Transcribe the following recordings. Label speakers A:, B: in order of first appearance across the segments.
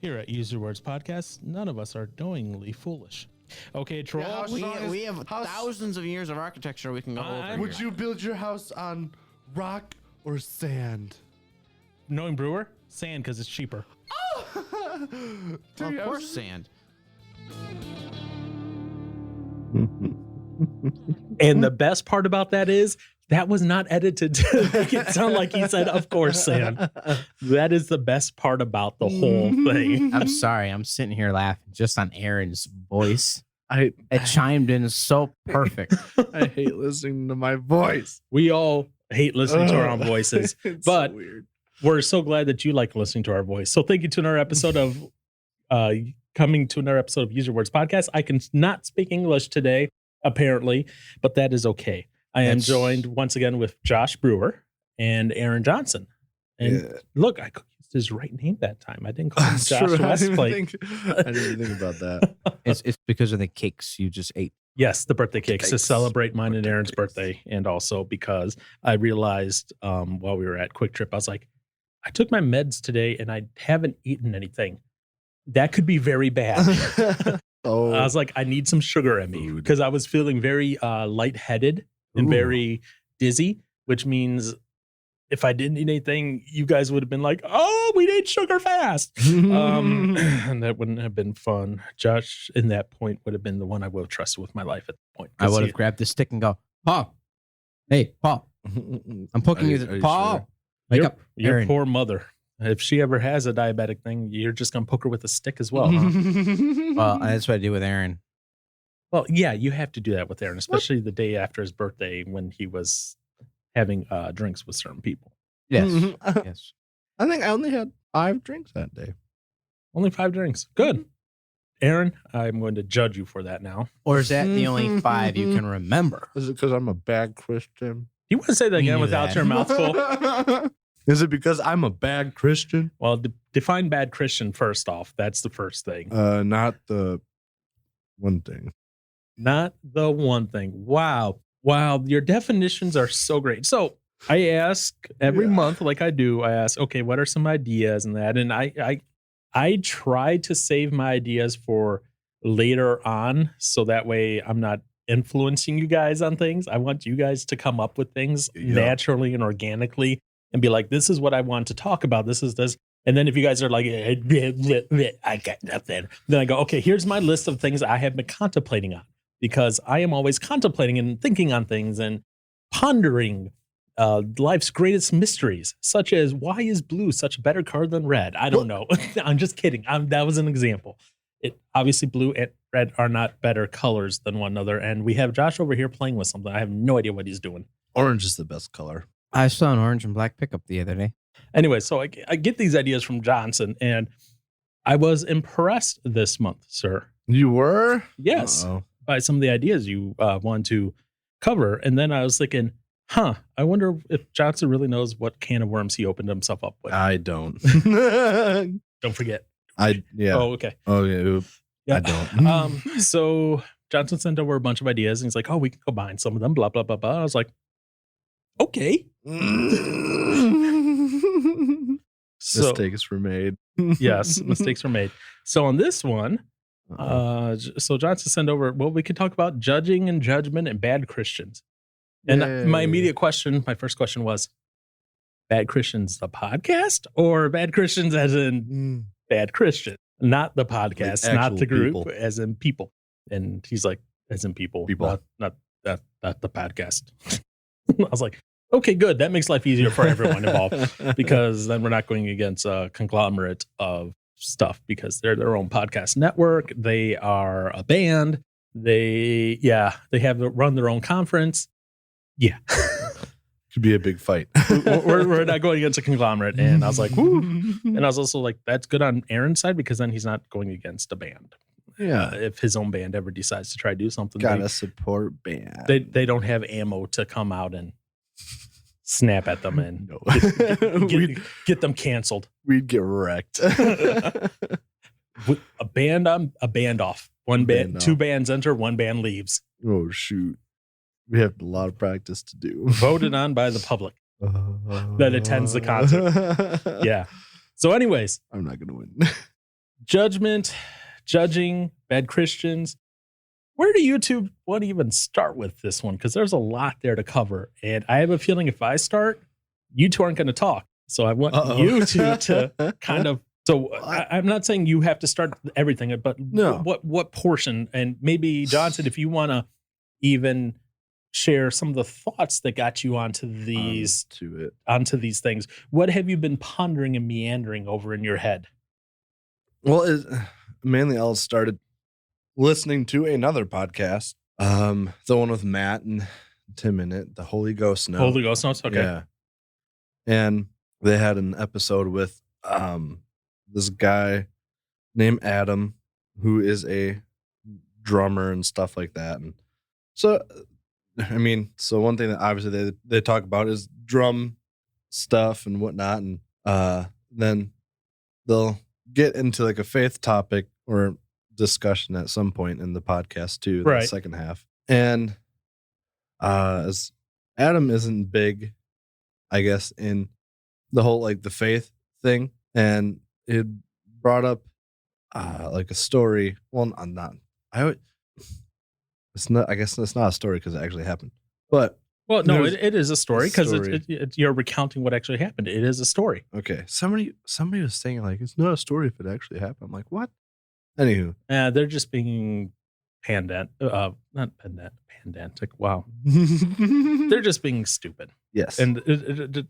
A: Here at Use Your Words Podcast, none of us are knowingly foolish. Okay, Troll.
B: Yeah, we have thousands of years of architecture we can go over.
C: Would you build your house on rock or sand?
A: Knowing Brewer? Sand, because it's cheaper.
B: Of course, sand.
A: And the best part about that is that was not edited to make it sound like he said, of course, Sand. That is the best part about the whole thing.
B: I'm sorry. I'm sitting here laughing just on Aaron's voice.
C: It
B: chimed in so perfect.
C: I hate listening to my voice.
A: We all hate listening to our own voices,
C: It's
A: but
C: so weird.
A: we're so glad that you like listening to our voice. So thank you to another episode of coming to another episode of Use Your Words Podcast. I can not speak English today, apparently, but that is okay. I am joined once again with Josh Brewer and Aaron Johnson. And look, I used his right name that time. I didn't call him Josh Westplate.
C: I didn't even think about that.
B: It's because of the cakes you just ate.
A: Yes, the birthday cakes to celebrate mine and Aaron's birthday. And also because I realized while we were at Quick Trip, I was like, I took my meds today and I haven't eaten anything. That could be very bad. I was like, I need some sugar in me because I was feeling very lightheaded and very dizzy, which means if I didn't eat anything, you guys would have been like, oh, we need sugar fast. And that wouldn't have been fun. Josh, in that point, would have been the one I would have trusted with my life at that point.
B: I would have grabbed the stick and go, Paul. Hey, Paul. I'm poking you. Paul.
C: Sure?
B: Wake up.
A: Your
B: Aaron.
A: poor mother. If she ever has a diabetic thing, you're just going to poke her with a stick as well. Huh?
B: Well, that's what I do with Aaron.
A: Well, yeah, you have to do that with Aaron, especially the day after his birthday when he was having drinks with certain people.
B: Yes. Yes.
C: I think I only had 5 drinks that day.
A: Only 5 drinks. Good. Aaron, I'm going to judge you for that now.
B: Or is that the only 5 you can remember?
C: Is it because I'm a bad Christian?
A: You want to say that again
B: knew
A: without
B: that.
A: your mouth full?
C: Is it because I'm a bad Christian?
A: Well, define bad Christian first off. That's the first thing.
C: Not the one thing.
A: Not the one thing. Wow. Your definitions are so great. So I ask every month, like I do, I ask, okay, what are some ideas and that? And I try to save my ideas for later on. So that way I'm not influencing you guys on things. I want you guys to come up with things naturally and organically and be like, this is what I want to talk about. This is this. And then if you guys are like, I got nothing, then I go, okay, here's my list of things I have been contemplating on, because I am always contemplating and thinking on things and pondering life's greatest mysteries, such as why is blue such a better color than red? I don't know. I'm just kidding. That was an example. Obviously, blue and red are not better colors than one another. And we have Josh over here playing with something. I have no idea what he's doing.
C: Orange is the best color.
B: I saw an orange and black pickup the other day.
A: Anyway, so I get these ideas from Johnson, and I was impressed this month, sir.
C: You were?
A: Yes.
C: Uh-oh.
A: By some of the ideas you want to cover. And then I was thinking, I wonder if Johnson really knows what can of worms he opened himself up with.
C: I don't.
A: Don't forget.
C: Oh, okay. Oh, yeah.
A: Yeah.
C: I don't.
A: So Johnson sent over a bunch of ideas, and he's like, oh, we can combine some of them, blah, blah, blah, blah. I was like, okay.
C: Mistakes were made.
A: Yes, mistakes were made. So on this one, so Johnson sent over, well, we could talk about judging and judgment and bad Christians. And my first question was, Bad Christians, the podcast, or Bad Christians as in bad Christian? Not the podcast,
C: like
A: not the group,
C: people.
A: as in people. And he's like, as in people. Not the podcast. I was like, okay, good. That makes life easier for everyone involved, because then we're not going against a conglomerate of stuff, because they're their own podcast network. They are a band. They have run their own conference. Yeah.
C: Could be a big fight.
A: we're not going against a conglomerate. And I was like, woo. And I was also like, that's good on Aaron's side, because then he's not going against a band.
C: Yeah.
A: If his own band ever decides to try to do something,
C: Gotta support band.
A: They don't have ammo to come out and snap at them and get them canceled.
C: We'd get wrecked.
A: A band on, a band off. One band, 2 bands enter, 1 band leaves.
C: Oh, shoot. We have a lot of practice to do.
A: Voted on by the public that attends the concert. Yeah. So anyways.
C: I'm not going to win.
A: judgment, judging, bad Christians. Where do you two want to even start with this one? Because there's a lot there to cover. And I have a feeling if I start, you two aren't going to talk. So I want you two to kind of. So I'm not saying you have to start everything, but
D: No.
A: what portion? And maybe, Johnson, if you want to even share some of the thoughts that got you onto these things. What have you been pondering and meandering over in your head?
D: Well, mainly I started listening to another podcast, the one with Matt and Tim in it, the Holy Ghost Note.
A: Holy Ghost Notes, okay.
D: Yeah. And they had an episode with this guy named Adam, who is a drummer and stuff like that. And so, I mean, so one thing that obviously they talk about is drum stuff and whatnot. And then they'll get into like a faith topic or discussion at some point in the podcast too, the second half. And as Adam isn't big, I guess, in the whole like the faith thing, and it brought up like a story. Well, I'm not. It's not. I guess it's not a story because it actually happened. But
A: no, it is a story because you're recounting what actually happened. It is a story.
D: Okay, somebody was saying like it's not a story if it actually happened. I'm like, what? Anywho,
A: they're just being pedantic. Wow, they're just being stupid.
D: Yes,
A: and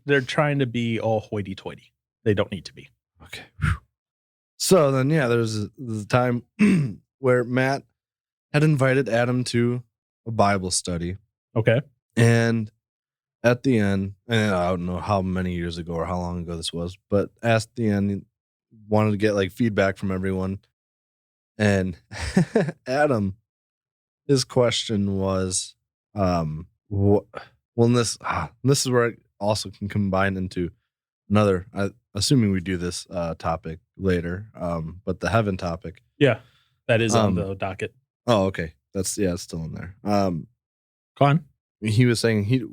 A: they're trying to be all hoity-toity. They don't need to be.
D: Okay. So then, yeah, there's the time where Matt had invited Adam to a Bible study.
A: Okay.
D: And at the end, and I don't know how many years ago or how long ago this was, but at the end, he wanted to get like feedback from everyone. And Adam, his question was, this is where it also can combine into another, assuming we do this topic later, but the heaven topic.
A: Yeah, that is on the docket.
D: Oh, okay. It's still in there.
A: Go on.
D: He was saying he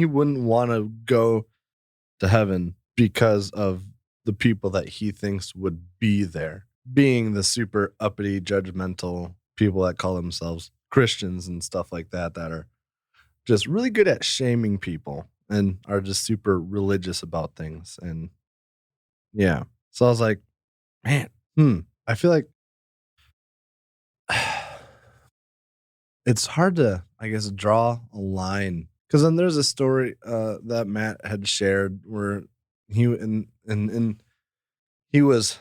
D: wouldn't want to go to heaven because of the people that he thinks would be there, being the super uppity, judgmental people that call themselves Christians and stuff like that are just really good at shaming people and are just super religious about things. And yeah, so I was like, man, I feel like it's hard to, I guess, draw a line. Because then there's a story that Matt had shared where he was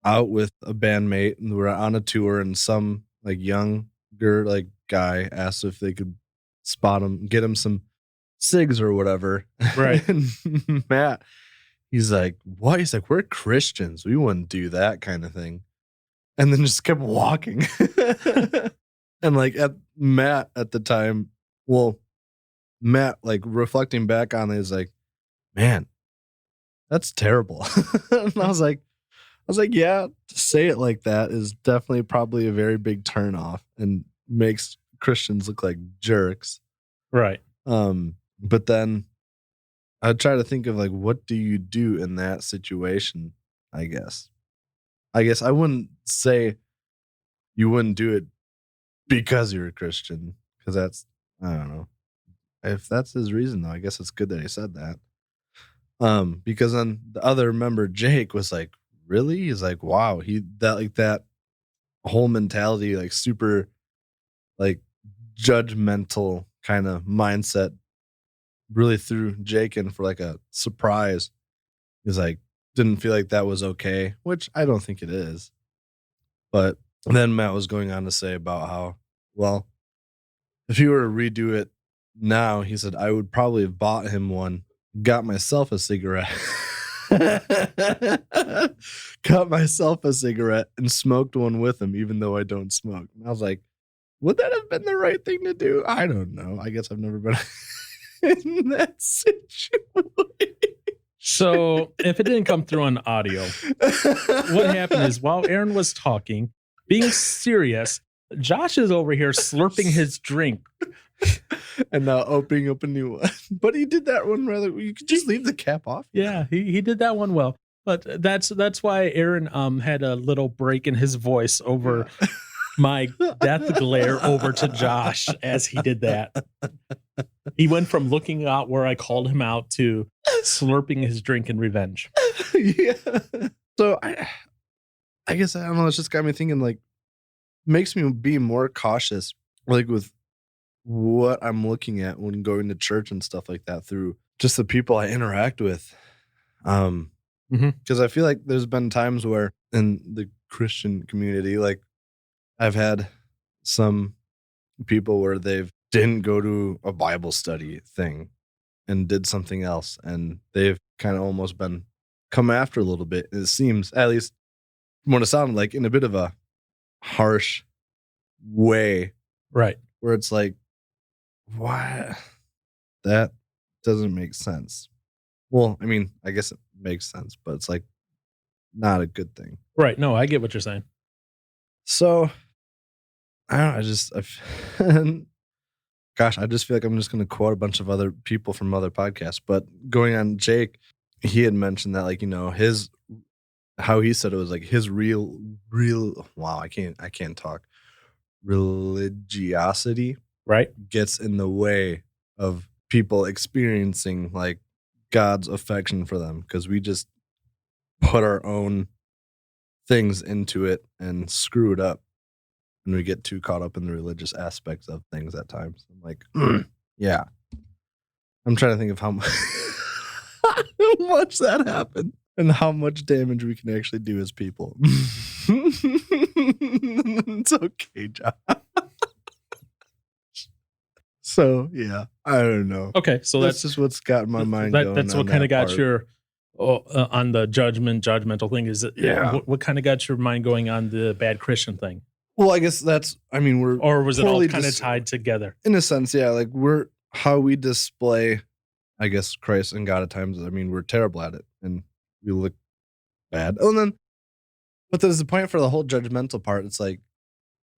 D: out with a bandmate and we were on a tour, and some like younger like guy asked if they could spot him, get him some cigs or whatever.
A: Right.
D: And Matt, he's like, what? He's like, we're Christians. We wouldn't do that kind of thing. And then just kept walking. And like Matt at the time, Matt, like reflecting back on it, is like, man, that's terrible. And I was like, yeah, to say it like that is definitely probably a very big turnoff and makes Christians look like jerks.
A: Right.
D: But then I'd try to think of like, what do you do in that situation? I guess I wouldn't say you wouldn't do it because you're a Christian, because that's, I don't know. If that's his reason, though, I guess it's good that he said that. Because then the other member, Jake, was like, really? He's like, wow, that whole mentality, like super like judgmental kind of mindset really threw Jake in for like a surprise. He's like, didn't feel like that was okay, which I don't think it is. But then Matt was going on to say about how, well, if he were to redo it now, he said, I would probably have bought him one, got myself a cigarette, and smoked one with him, even though I don't smoke. And I was like, would that have been the right thing to do? I don't know. I guess I've never been in that situation.
A: So if it didn't come through on audio, what happened is while Aaron was talking, being serious, Josh is over here slurping his drink.
D: And now opening up a new one. But he did that one rather. You could just leave the cap off.
A: Yeah, he did that one well. But that's why Aaron had a little break in his voice over my death glare over to Josh as he did that. He went from looking out where I called him out to slurping his drink in revenge.
D: Yeah. So I guess I don't know. It's just got me thinking. Like, makes me be more cautious, like with what I'm looking at when going to church and stuff like that through just the people I interact with. Because I feel like there's been times where in the Christian community, like I've had some people where they've didn't go to a Bible study thing and did something else, and they've kind of almost been come after a little bit. It seems, at least from what it sounded like, in a bit of a harsh way,
A: right?
D: Where it's like, why? That doesn't make sense. Well, I mean, I guess it makes sense, but it's like not a good thing.
A: Right. No, I get what you're saying.
D: So, I don't know, gosh, I just feel like I'm just going to quote a bunch of other people from other podcasts. But going on Jake, he had mentioned that, like, you know, how he said it was like his real, wow, I can't talk. Religiosity,
A: right,
D: gets in the way of people experiencing like God's affection for them, because we just put our own things into it and screw it up, and we get too caught up in the religious aspects of things at times. I'm like, yeah. I'm trying to think of how much that happened and how much damage we can actually do as people. It's okay, John. So, yeah, I don't know.
A: Okay, so
D: that's just what's got my mind going.
A: That's what kind of got your on the judgmental thing. Is it?
D: Yeah.
A: What kind of got your mind going on the bad Christian thing?
D: Well, I guess or
A: was it all kind of tied together?
D: In a sense, yeah. Like how we display, I guess, Christ and God at times. I mean, we're terrible at it, and we look bad. Oh, and then, but there's a point for the whole judgmental part. It's like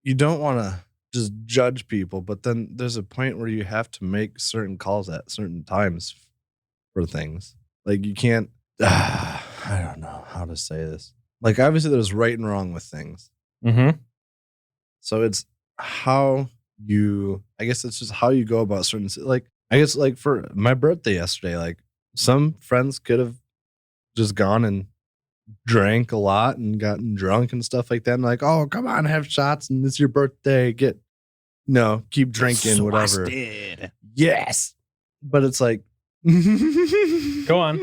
D: you don't want to just judge people, but then there's a point where you have to make certain calls at certain times for things. Like you can't. I don't know how to say this. Like obviously, there's right and wrong with things.
A: Mm-hmm.
D: So it's how you, I guess it's just how you go about certain, like, I guess like for my birthday yesterday, like some friends could have just gone and drank a lot and gotten drunk and stuff like that. And like, oh, come on, have shots and it's your birthday. Keep drinking, whatever. Yes. But it's like,
A: go on.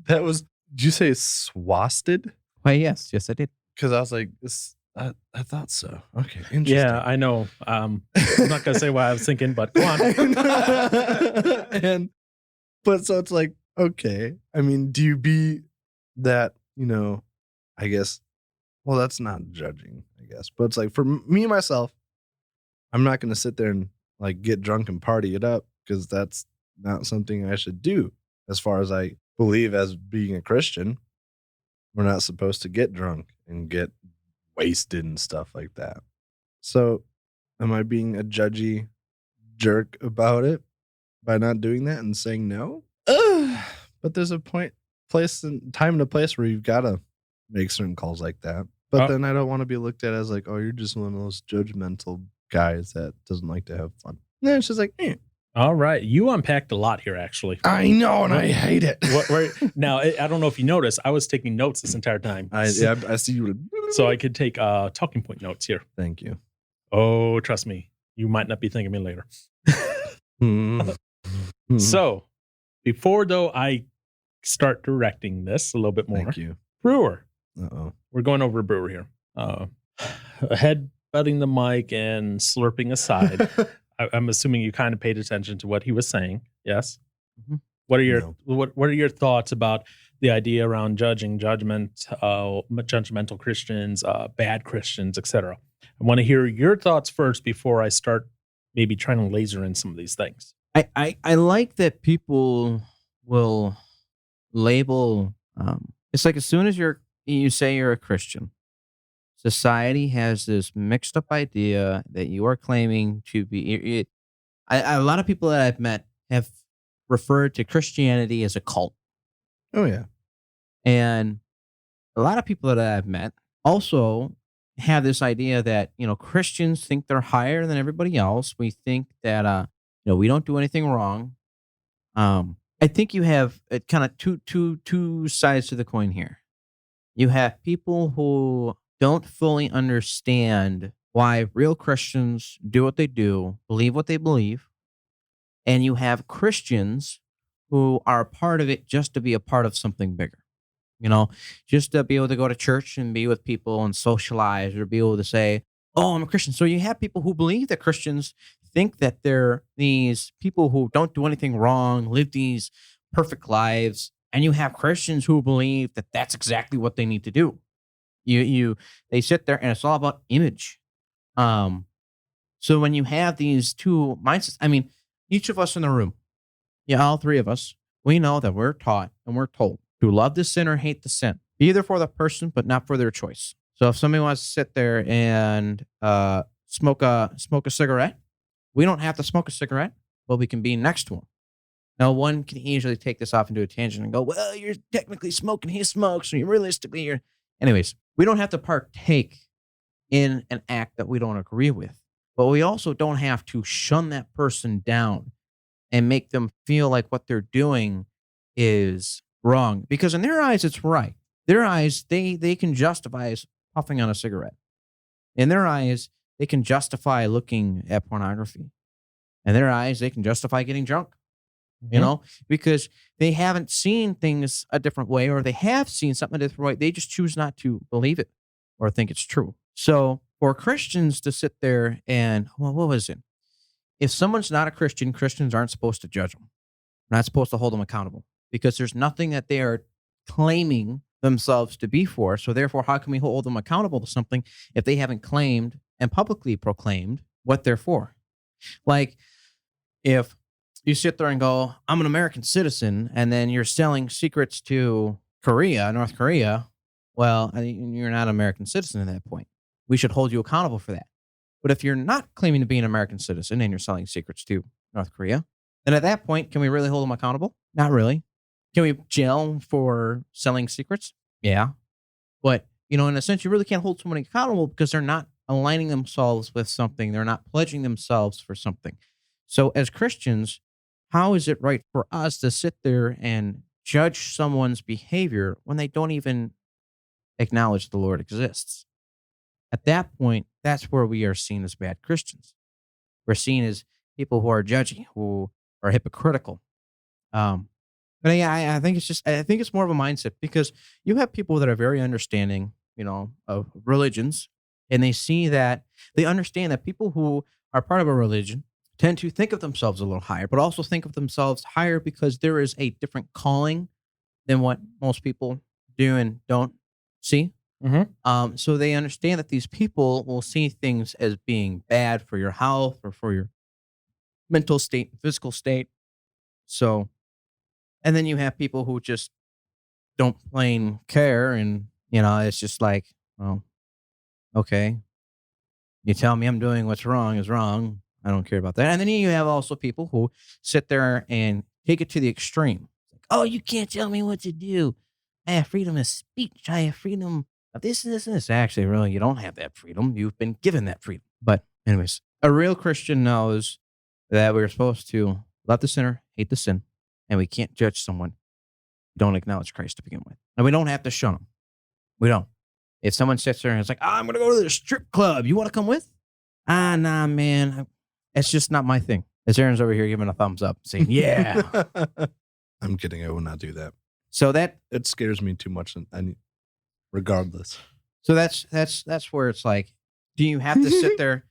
D: That was, did you say swasted?
B: Why, yes, I did.
D: Because I was like, I thought so. Okay, interesting.
A: Yeah, I know. I'm not gonna say what I was thinking, but go on.
D: But so it's like, okay. I mean, do you be that? I guess. Well, that's not judging, I guess. But it's like for me myself, I'm not gonna sit there and like get drunk and party it up, because that's not something I should do. As far as I believe, as being a Christian, we're not supposed to get drunk and get wasted and stuff like that. So am I being a judgy jerk about it by not doing that and saying no? But there's a time and a place where you've got to make certain calls like that. But then I don't want to be looked at as like, oh, you're just one of those judgmental guys that doesn't like to have fun. And then it's just like,
A: All right. You unpacked a lot here, actually.
D: I know, and I hate it.
A: Now, I don't know if you noticed, I was taking notes this entire time.
D: I see you.
A: So I could take talking point notes here.
D: Thank you.
A: Oh, trust me. You might not be thanking me later.
D: Mm-hmm.
A: So before, though, I start directing this a little bit more.
D: Thank you.
A: Brewer.
D: Uh-oh.
A: We're going over a brewer here. Head butting the mic and slurping aside. I'm assuming you kind of paid attention to what he was saying. Yes.
B: Mm-hmm.
A: What are your thoughts about the idea around judgmental Christians, bad Christians, etc.? I want to hear your thoughts first before I start maybe trying to laser in some of these things.
B: I like that people will label. It's like as soon as you say you're a Christian, society has this mixed up idea that you are claiming to be. A lot of people that I've met have referred to Christianity as a cult.
D: Oh, yeah.
B: And a lot of people that I've met also have this idea that, Christians think they're higher than everybody else. We think that, we don't do anything wrong. I think you have kind of two sides to the coin here. You have people who don't fully understand why real Christians do what they do, believe what they believe. And you have Christians who are a part of it just to be a part of something bigger. Just to be able to go to church and be with people and socialize, or be able to say, oh, I'm a Christian. So you have people who believe that Christians think that they're these people who don't do anything wrong, live these perfect lives. And you have Christians who believe that that's exactly what they need to do. They sit there and it's all about image. So when you have these two mindsets, I mean, each of us in the room, all three of us, we know that we're taught and we're told to love the sin or hate the sin, either for the person, but not for their choice. So if somebody wants to sit there and smoke a cigarette, we don't have to smoke a cigarette, but we can be next to them. Now, one can easily take this off into a tangent and go, well, you're technically smoking, he smokes, and realistically, you're... Anyways, we don't have to partake in an act that we don't agree with, but we also don't have to shun that person down and make them feel like what they're doing is wrong. Because in their eyes, it's right. Their eyes, they can justify puffing on a cigarette. In their eyes, they can justify looking at pornography. In their eyes, they can justify getting drunk. Because they haven't seen things a different way, or they have seen something a different way. They just choose not to believe it or think it's true. So for Christians to sit there and, well, what was it? If someone's not a Christian, Christians aren't supposed to judge them. We're not supposed to hold them accountable, because there's nothing that they are claiming themselves to be for. So therefore, how can we hold them accountable to something if they haven't claimed and publicly proclaimed what they're for? Like, if you sit there and go, I'm an American citizen, and then you're selling secrets to North Korea, well, you're not an American citizen at that point. We should hold you accountable for that. But if you're not claiming to be an American citizen and you're selling secrets to North Korea, then at that point, can we really hold them accountable? Not really. Can we jail for selling secrets? Yeah. But, in a sense, you really can't hold someone accountable because they're not aligning themselves with something. They're not pledging themselves for something. So as Christians, how is it right for us to sit there and judge someone's behavior when they don't even acknowledge the Lord exists? At that point, that's where we are seen as bad Christians. We're seen as people who are judgy, who are hypocritical. But yeah, I think it's more of a mindset, because you have people that are very understanding, of religions, and they understand that people who are part of a religion tend to think of themselves a little higher, but also think of themselves higher because there is a different calling than what most people do and don't see.
A: Mm-hmm.
B: So they understand that these people will see things as being bad for your health or for your mental state, physical state. So, and then you have people who just don't plain care, and it's just like, oh, okay, you tell me I'm doing what's wrong is wrong. I don't care about that. And then you have also people who sit there and take it to the extreme. Oh, you can't tell me what to do. I have freedom of speech. I have freedom of this and this and this. Actually, really, you don't have that freedom. You've been given that freedom. But anyways, a real Christian knows that we're supposed to love the sinner, hate the sin, and we can't judge someone who don't acknowledge Christ to begin with. And we don't have to shun them. We don't. If someone sits there and it's like, I'm going to go to the strip club. You want to come with? Nah, man. It's just not my thing. As Aaron's over here giving a thumbs up, saying, yeah.
D: I'm kidding. I will not do that.
B: So
D: it scares me too much. Regardless.
B: So that's where it's like, do you have to sit there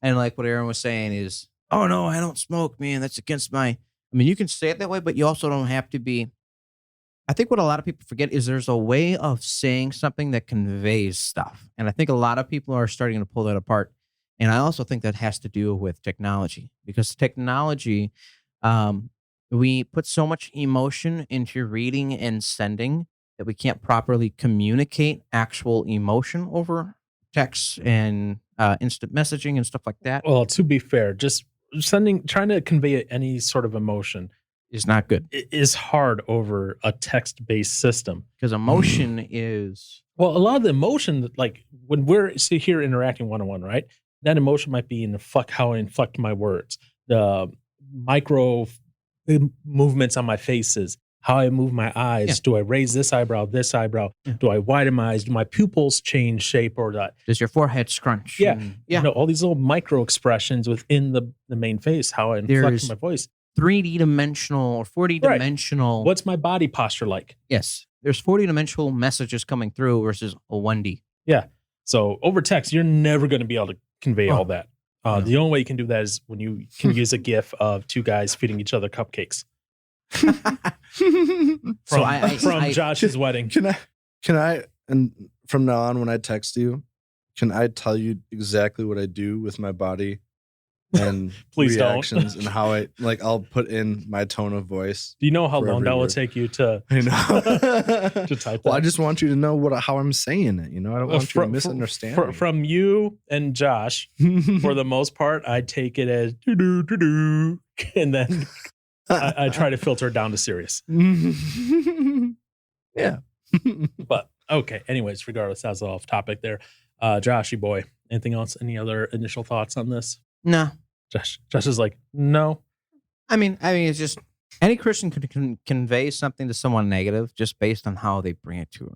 B: and, like what Aaron was saying is, oh no, I don't smoke, man. That's against I mean, you can say it that way, but you also don't have to be. I think what a lot of people forget is there's a way of saying something that conveys stuff. And I think a lot of people are starting to pull that apart. And I also think that has to do with technology, because technology, we put so much emotion into reading and sending that we can't properly communicate actual emotion over text and instant messaging and stuff like that.
A: Well, to be fair, just trying to convey any sort of emotion
B: is not good
A: is hard over a text-based system.
B: because emotion is
A: Well, a lot of the emotion, like when we're here interacting one-on-one, right? That emotion might be in how I inflect my words, the micro movements on my faces, how I move my eyes.
B: Yeah.
A: Do I raise this eyebrow?
B: Yeah.
A: Do I widen my eyes? Do my pupils change shape or not?
B: does your forehead scrunch?
A: Yeah.
B: And-
A: You know, all these little micro expressions within the main face, how I inflect
B: There's-
A: my voice.
B: 3D dimensional or 4D
A: Right.
B: dimensional.
A: What's my body posture like?
B: Yes. There's 4D dimensional messages coming through versus a 1D.
A: So over text, you're never going to be able to convey
B: Oh,
A: all that.
B: no.
A: The only way you can do that is when you can use a GIF of two guys feeding each other cupcakes
B: So I-
A: from
B: I-
A: Josh's wedding.
D: Can I, and from now on, when I text you, can I tell you exactly what I do with my body and
A: Please don't.
D: reactions and how I'll put in my tone of voice.
A: Do you know how
D: For
A: long
D: every
A: that will
D: word.
A: take you to
D: I know.
A: to type
D: Well, I
A: that?
D: just want you to know how I'm saying it. You know, I don't want you to misunderstand me.
A: From you and Josh, for the most part, I take it as do, and then I try to filter it down to serious.
D: Yeah.
A: But okay. Anyways, regardless, that's off topic there. Joshy boy, anything else? Any other initial thoughts on this?
B: No.
A: Josh is like, no.
B: I mean, it's just any Christian can convey something to someone negative just based on how they bring it to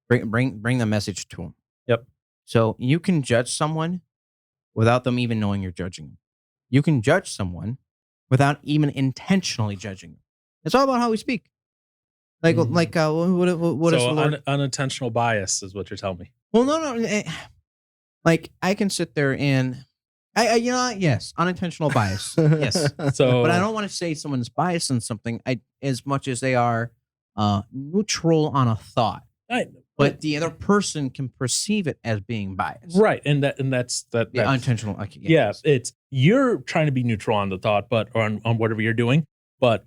B: them. Bring the message to them.
A: Yep.
B: So you can judge someone without them even knowing you're judging them. You can judge someone without even intentionally judging them. It's all about how we speak. Like,
A: Mhm.
B: what is
A: So
B: the Lord?
A: unintentional bias is what you're telling me.
B: Well, no. Like I can sit there and, yes, unintentional bias. Yes.
A: So,
B: But I don't want to say someone's biased on something as much as they are neutral on a thought. But the other person can perceive it as being biased.
A: right, and that's
B: Yeah, unintentional. Okay,
A: yeah, it's you're trying to be neutral on the thought, but on whatever you're doing, but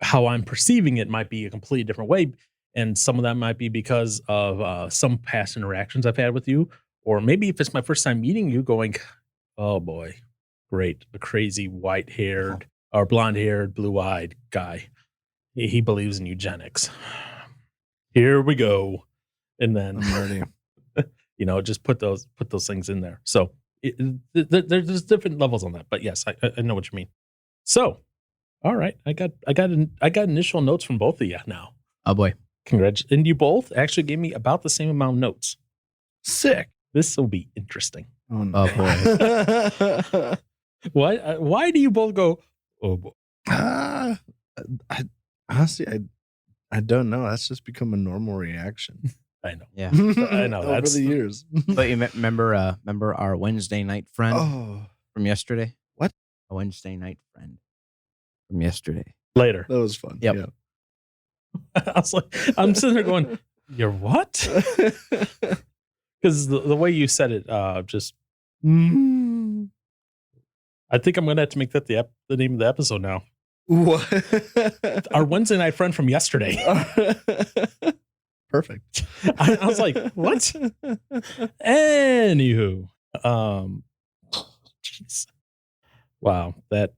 A: how I'm perceiving it might be a completely different way, and some of that might be because of some past interactions I've had with you, or maybe if it's my first time meeting you, going, oh boy, great, a crazy white-haired or blonde-haired, blue-eyed guy. He believes in eugenics. Here we go, and then
D: I'm ready.
A: just put those things in there. So there's different levels on that, but yes, I know what you mean. So, all right, I got initial notes from both of you now.
B: Oh boy.
A: Congrats, and you both actually gave me about the same amount of notes.
D: Sick.
A: This will be interesting.
D: Oh, no.
B: boy.
A: Why do you both go? Oh boy.
D: I honestly, I don't know. That's just become a normal reaction.
A: I know.
B: Yeah.
A: I know,
D: Over
A: that's-
D: the years.
B: But you remember our Wednesday night friend
D: Oh,
B: from yesterday?
D: What?
B: A Wednesday night friend from yesterday.
A: Later.
D: that was fun.
B: Yep.
D: Yeah.
A: I was like, I'm sitting there going, "You're what?" Because the way you said it, just
D: Mm.
A: I think I'm gonna have to make that the name of the episode now.
D: What?
A: Our Wednesday night friend from yesterday.
D: Perfect.
A: I was like, what? Anywho, jeez, wow, that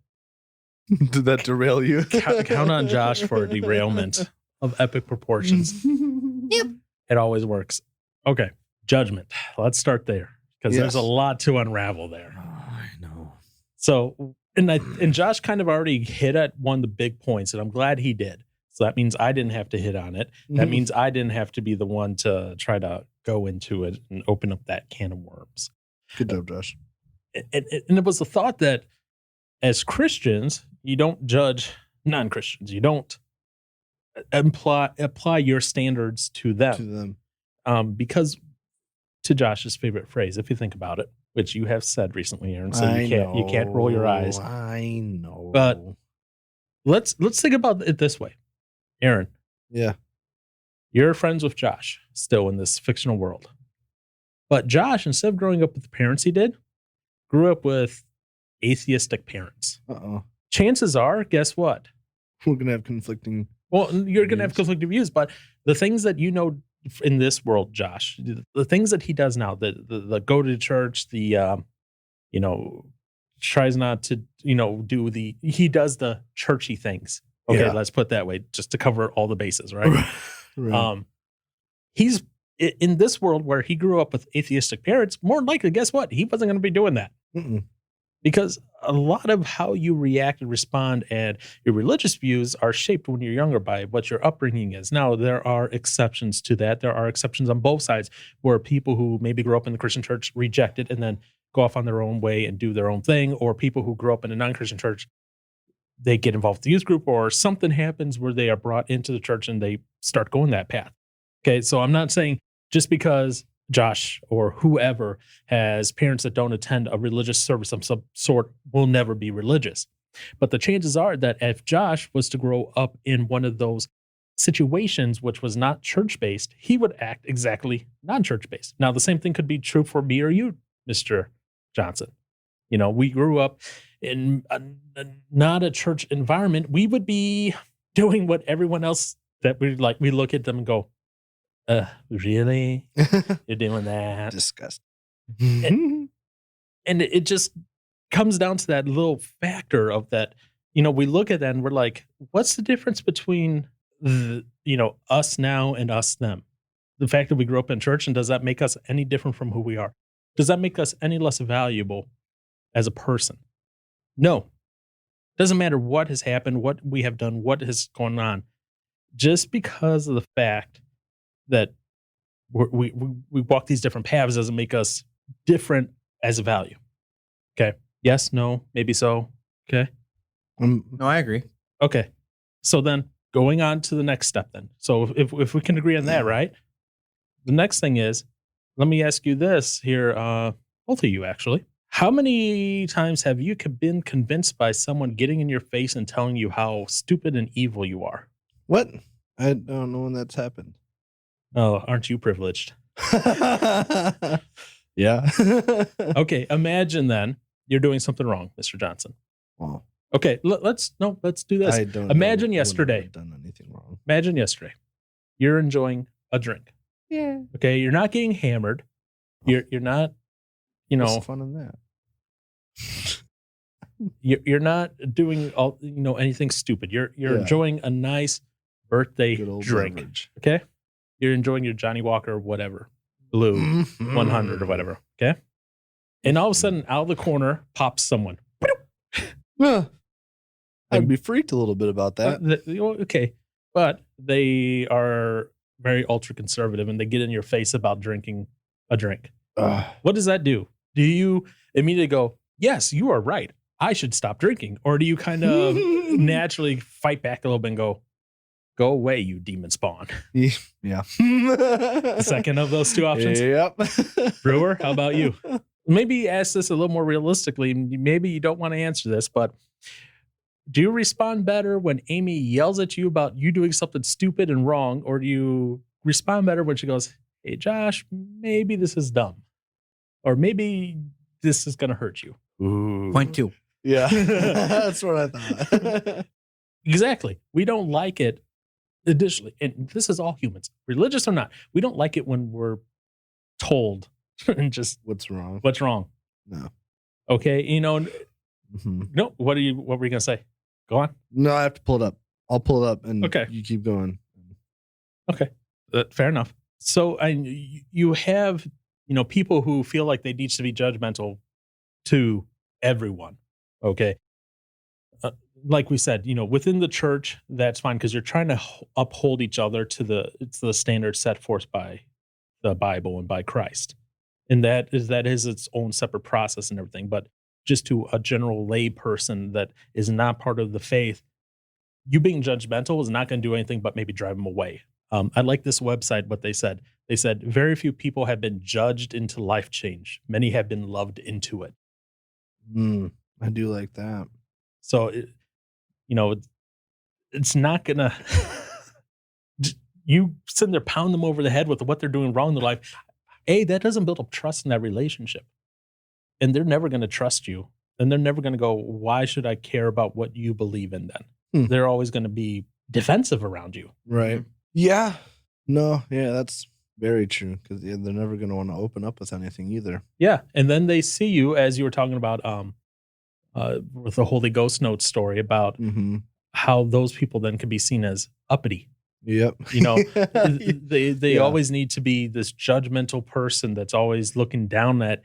D: Did that derail you?
A: count on Josh for a derailment of epic proportions. It always works. Okay, judgment. Let's start there because there's a
D: Yes.
A: lot to unravel there.
D: I know.
A: So, and Josh kind of already hit at one of the big points, and I'm glad he did. So that means I didn't have to hit on it. That means I didn't have to be the one to try to go into it and open up that can of worms.
D: Good job, Josh.
A: And it was the thought that as Christians, you don't judge non-Christians. You don't apply your standards to
D: To
A: them.
D: them.
A: Because to Josh's favorite phrase, if you think about it, which you have said recently, Aaron, so you can't roll your eyes.
D: I know.
A: But let's think about it this way. Aaron,
D: yeah.
A: you're friends with Josh still in this fictional world. But Josh, instead of growing up with the parents he did, grew up with atheistic parents.
D: Uh-oh.
A: Chances are, guess what?
D: We're going to have conflicting.
A: Well, you're going to have
D: Views.
A: conflicting views, but the things that you know in this world, Josh, the things that he does now, the go to church, tries not to, he does the churchy things Okay,
D: Yeah.
A: let's put it that way, just to cover all the bases, right?
D: Right.
A: He's in this world where he grew up with atheistic parents. More than likely, guess what? He wasn't going to be doing that.
D: Mm-mm.
A: Because a lot of how you react and respond and your religious views are shaped when you're younger by what your upbringing is. Now, there are exceptions to that. There are exceptions on both sides where people who maybe grew up in the Christian church reject it and then go off on their own way and do their own thing, or people who grew up in a non-Christian church, they get involved with the youth group, or something happens where they are brought into the church and they start going that path. Okay, so I'm not saying just because Josh or whoever has parents that don't attend a religious service of some sort will never be religious. But the chances are that if Josh was to grow up in one of those situations which was not church-based, he would act exactly non-church-based. Now, the same thing could be true for me or you, Mr. Johnson. You know, we grew up in not a church environment. We would be doing what everyone else that we like. We look at them and go, really? You're doing that?
D: Disgusting.
A: And it just comes down to that little factor of that, you know, we look at that and we're like, what's the difference between, us now and us them? The fact that we grew up in church, and does that make us any different from who we are? Does that make us any less valuable as a person? No. Doesn't matter what has happened, what we have done, what has gone on. Just because of the fact that we walk these different paths doesn't make us different as a value. Okay. Yes, no, maybe so. Okay.
B: No, I agree.
A: Okay. So then going on to the next step then. So if we can agree on that, right? The next thing is, let me ask you this here, both of you actually. How many times have you been convinced by someone getting in your face and telling you how stupid and evil you are?
D: What? I don't know when that's happened.
A: Oh, aren't you privileged?
D: Yeah.
A: Okay, imagine then you're doing something wrong, Mr. Johnson.
D: Well,
A: Okay, let's do this.
D: I don't
A: Imagine
D: know
A: yesterday.
D: when I've done anything wrong.
A: Imagine yesterday. You're enjoying a drink.
D: Yeah.
A: Okay, you're not getting hammered. You're not,
D: What's the fun in that?
A: you're not doing anything stupid. You're
D: Yeah.
A: enjoying a nice birthday
D: Good old
A: drink.
D: beverage.
A: Okay? You're enjoying your Johnny Walker whatever, Blue 100 or whatever, okay? And all of a sudden out of the corner pops someone.
D: I'd be freaked a little bit about that.
A: Okay, but they are very ultra conservative and they get in your face about drinking a drink. What does that do? Do you immediately go, yes, you are right, I should stop drinking? Or do you kind of naturally fight back a little bit and go away, you demon spawn?
D: Yeah.
A: The second of those two options.
D: Yep.
A: Brewer, how about you? Maybe ask this a little more realistically. Maybe you don't want to answer this, but do you respond better when Amy yells at you about you doing something stupid and wrong? Or do you respond better when she goes, hey, Josh, maybe this is dumb? Or maybe this is going to hurt you?
D: Ooh.
B: Point two.
D: Yeah. That's what I thought.
A: Exactly. We don't like it. Additionally, and this is all humans, religious or not, we don't like it when we're told and just
D: What's wrong?
A: what's wrong.
D: No.
A: Okay,
D: Mhm.
A: no. What were you gonna say? Go on.
D: No, I have to pull it up. I'll pull it up and
A: Okay.
D: you keep going.
A: Okay, fair enough. So you have people who feel like they need to be judgmental to everyone. Okay. Like we said, within the church, that's fine because you're trying to uphold each other to the standards set forth by the Bible and by Christ, and that is its own separate process and everything. But just to a general lay person that is not part of the faith, you being judgmental is not going to do anything but maybe drive them away. I like this website. What they said, very few people have been judged into life change. Many have been loved into it.
D: I do like that.
A: So it's not gonna you sitting there pound them over the head with what they're doing wrong in their life. That doesn't build up trust in that relationship, and they're never going to trust you, and they're never going to go, why should I care about what you believe in then? They're always going to be defensive around you.
D: Right. Yeah. No. Yeah, that's very true because they're never going to want to open up with anything either.
A: Yeah, and then they see you, as you were talking about with the Holy Ghost note story about how those people then can be seen as uppity.
D: Yep.
A: You know, they
D: Yeah.
A: always need to be this judgmental person that's always looking down at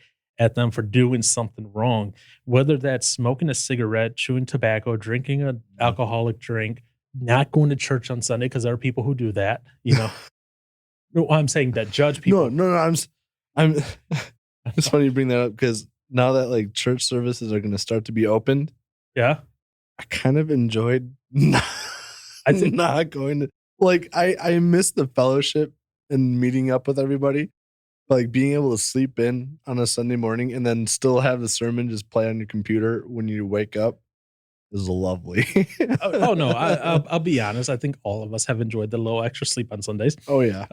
A: them for doing something wrong, whether that's smoking a cigarette, chewing tobacco, drinking an alcoholic drink, not going to church on Sunday, because there are people who do that, you know. No, I'm saying that judge people.
D: No. I'm. It's funny you bring that up because now that like church services are going to start to be opened,
A: Yeah.
D: I kind of enjoyed not,
A: I think-
D: not going to. Like I miss the fellowship and meeting up with everybody. Like being able to sleep in on a Sunday morning and then still have the sermon just play on your computer when you wake up is lovely.
A: Oh no, I'll be honest. I think all of us have enjoyed the little extra sleep on Sundays.
D: Oh yeah.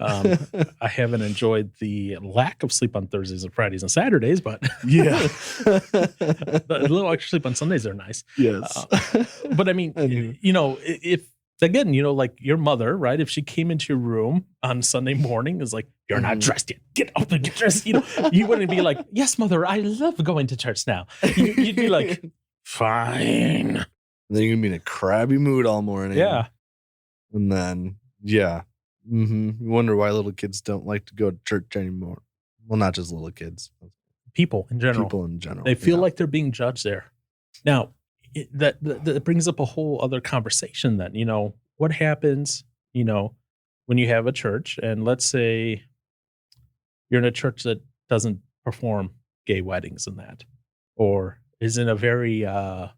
A: I haven't enjoyed the lack of sleep on Thursdays and Fridays and Saturdays, but
D: Yeah.
A: the little extra sleep on Sundays are nice.
D: Yes.
A: But I mean, you know, if again, you know, like your mother, right? If she came into your room on Sunday morning, is like, you're not dressed yet. Get up and get dressed. You know, you wouldn't be like, yes, mother, I love going to church now. You'd be like, fine.
D: And then you're gonna be in a crabby mood all morning.
A: Yeah.
D: And then you wonder why little kids don't like to go to church anymore. Well, not just little kids.
A: People in general.
D: People in general.
A: They feel like they're being judged there. Now, that brings up a whole other conversation then. You know, what happens, you know, when you have a church and let's say you're in a church that doesn't perform gay weddings and that, or is in a very, I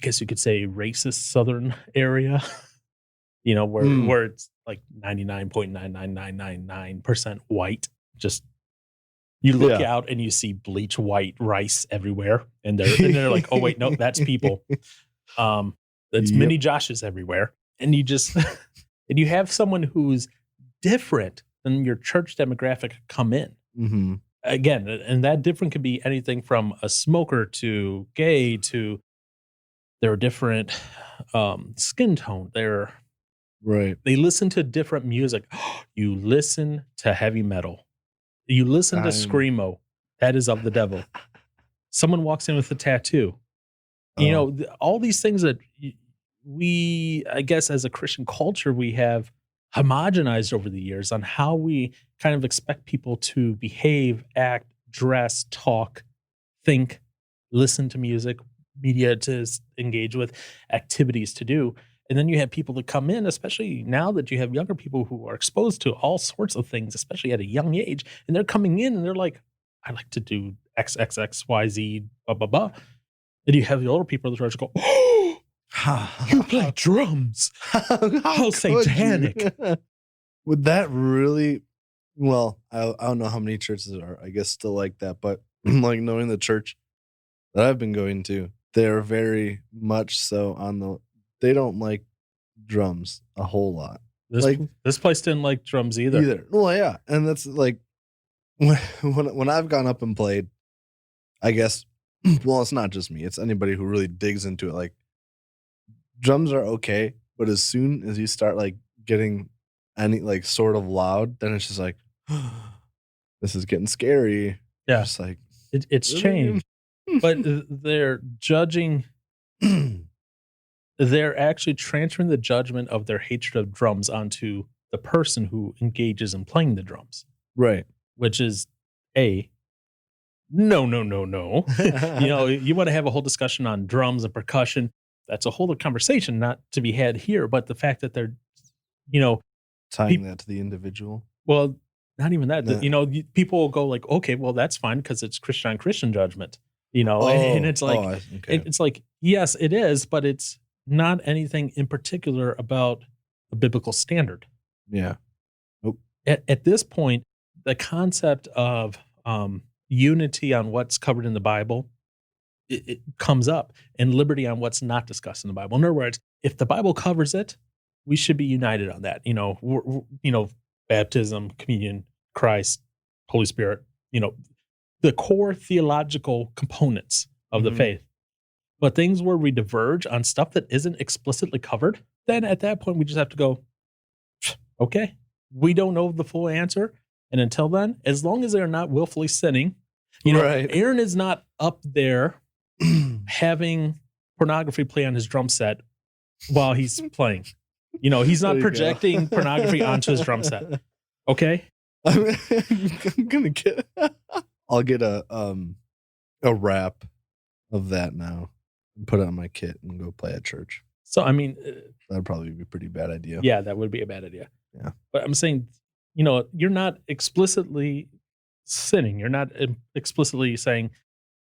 A: guess you could say racist Southern area, you know, where it's like 99.99999% white. Just you look out and you see bleach white rice everywhere, and they're like, oh wait, no, that's people. That's mini Joshes everywhere, and you just and you have someone who's different than your church demographic come in.
D: Mm-hmm.
A: Again, and that different could be anything from a smoker to gay to they're different skin tone. They listen to different music. You listen to heavy metal. You listen to screamo. That is of the devil. Someone walks in with a tattoo. You know, all these things that we, I guess, as a Christian culture, we have homogenized over the years on how we kind of expect people to behave, act, dress, talk, think, listen to music, media to engage with, activities to do. And then you have people that come in, especially now that you have younger people who are exposed to all sorts of things, especially at a young age. And they're coming in and they're like, I like to do X, X, X, Y, Z, blah, blah, blah. And you have the older people in the church go, oh, you play drums. How satanic.
D: Would that really, well, I don't know how many churches are, I guess, still like that. But like knowing the church that I've been going to, they're very much so on the, they don't like drums a whole lot.
A: This place didn't like drums either.
D: Well, yeah. And that's like, when I've gone up and played, I guess, well, it's not just me. It's anybody who really digs into it. Like, drums are okay, but as soon as you start like getting any like sort of loud, then it's just like, this is getting scary.
A: Yeah.
D: It's like,
A: it's changed. But they're judging, they're actually transferring the judgment of their hatred of drums onto the person who engages in playing the drums.
D: right.
A: Which is no. You know, you want to have a whole discussion on drums and percussion. That's a whole other conversation not to be had here. But the fact that they're, you know,
D: Tying that to the individual.
A: well, not even that.
D: Yeah.
A: You know, people will go like, okay, well, that's fine because it's Christian on Christian judgment. You know, and it's like, it's like, yes, it is, but it's not anything in particular about a biblical standard.
D: Yeah.
A: At this point, the concept of unity on what's covered in the Bible, it comes up, and liberty on what's not discussed in the Bible. In other words, if the Bible covers it, we should be united on that. You know, baptism, communion, Christ, Holy Spirit. You know, the core theological components of the faith. But things where we diverge on stuff that isn't explicitly covered, then at that point we just have to go, okay, we don't know the full answer. And until then, as long as they're not willfully sinning, you know,
D: Right.
A: Aaron is not up there having pornography play on his drum set while he's playing. You know, he's
D: There
A: not
D: you go.
A: projecting pornography onto his drum set. Okay.
D: I'm gonna get. I'll get a wrap of that now and put it on my kit and go play at church.
A: So, I mean,
D: That'd probably be a pretty bad idea.
A: yeah, that would be a bad idea.
D: Yeah.
A: But I'm saying, you know, you're not explicitly sinning. You're not explicitly saying,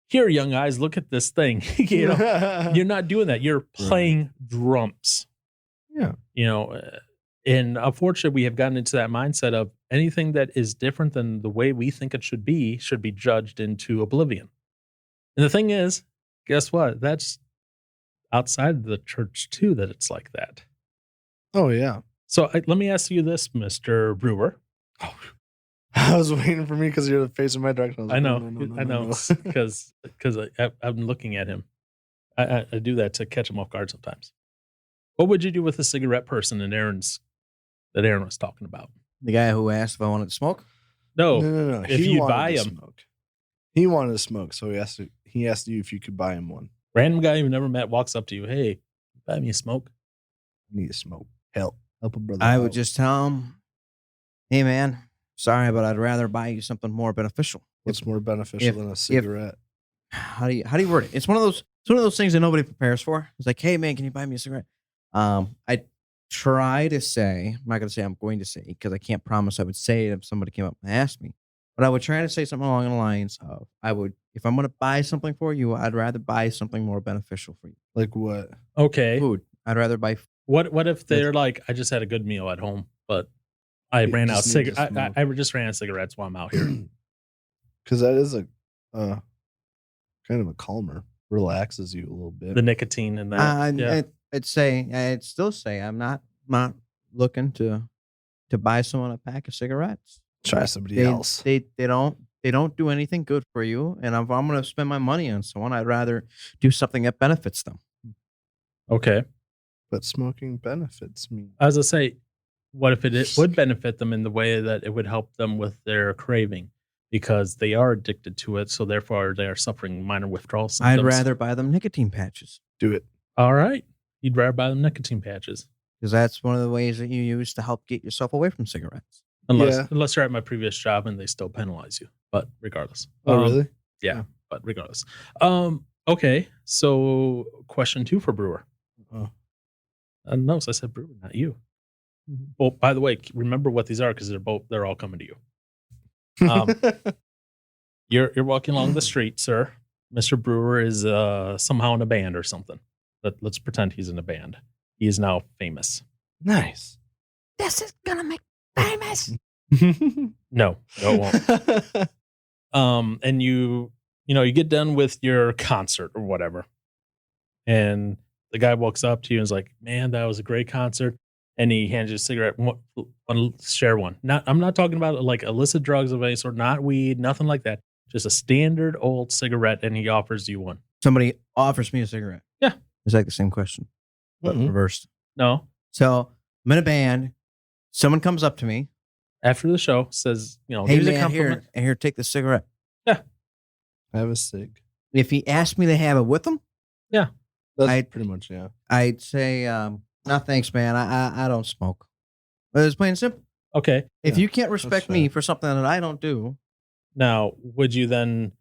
A: here, young guys, look at this thing. You know, you're not doing that. You're playing drums.
D: Yeah.
A: You know, and unfortunately, we have gotten into that mindset of anything that is different than the way we think it should be judged into oblivion. And the thing is, guess what? That's outside of the church too, that it's like that.
D: Oh yeah.
A: So let me ask you this, Mr. Brewer.
D: Oh, I was waiting for me because you're facing my direction.
A: I know, because I'm looking at him. I do that to catch him off guard sometimes. What would you do with a cigarette person that Aaron was talking about?
B: The guy who asked if I wanted to smoke.
D: No.
A: If
D: He
A: you'd
D: wanted
A: buy
D: to
A: him.
D: smoke. He wanted to smoke, so he asked you if you could buy him one.
A: Random guy you never met walks up to you. Hey, buy me a smoke.
D: I need to smoke. Help a brother.
B: I
D: out.
B: would just tell him, "Hey, man, sorry, but I'd rather buy you something more beneficial."
D: What's more beneficial than a cigarette?
B: How do you word it? It's one of those things that nobody prepares for. It's like, "Hey, man, can you buy me a cigarette?" I try to say, I'm not going to say I'm going to say because I can't promise I would say it if somebody came up and asked me. But I would try to say something along the lines of, if I'm going to buy something for you, I'd rather buy something more beneficial for you.
D: Like what?
A: Okay.
B: Food. I'd rather buy.
A: What if they're like, I just had a good meal at home, but I ran out
D: just need to
A: cigarettes.
D: smoke.
A: I just ran out of cigarettes while I'm out here.
D: Because that is a kind of a calmer, relaxes you a little bit.
A: The nicotine and that. Yeah.
B: I'd still say I'm not looking to buy someone a pack of cigarettes.
D: Try somebody else.
B: They don't do anything good for you. And if I'm going to spend my money on someone, I'd rather do something that benefits them.
A: Okay.
D: But smoking benefits me.
A: As I say, what if it would benefit them in the way that it would help them with their craving because they are addicted to it, so therefore they are suffering minor withdrawal symptoms?
B: I'd rather buy them nicotine patches
D: Do it.
A: All right. You'd rather buy them nicotine patches.
B: because that's one of the ways that you use to help get yourself away from cigarettes.
A: Unless you're at my previous job and they still penalize you. But regardless.
D: Oh, really?
A: Yeah, but regardless. Okay, so question 2 for Brewer.
D: Oh.
A: No, so I said Brewer, not you. Well, by the way, remember what these are because they're all coming to you. You're walking along the street, sir. Mr. Brewer is somehow in a band or something. Let's pretend he's in a band. He is now famous.
D: Nice.
B: This is gonna make famous.
A: No, it won't. And you get done with your concert or whatever, and the guy walks up to you and is like, "Man, that was a great concert." And he hands you a cigarette. Share one. I'm not talking about like illicit drugs of any sort, not weed, nothing like that. Just a standard old cigarette, and he offers you one.
B: Somebody offers me a cigarette.
A: Yeah.
B: It's like the same question, but
D: Mhm.
B: reversed.
A: No,
B: So I'm in a band. Someone comes up to me.
A: after the show says,
B: Hey,
A: here's a
B: man,
A: compliment.
B: here, take the cigarette.
D: Have a cig.
B: If he asked me to have it with him,
D: That's pretty much, yeah.
B: I'd say, no, thanks, man. I don't smoke. But it's plain and simple.
A: Okay.
B: If
D: Yeah,
B: you can't respect me for something that I don't do,
A: Now, would you then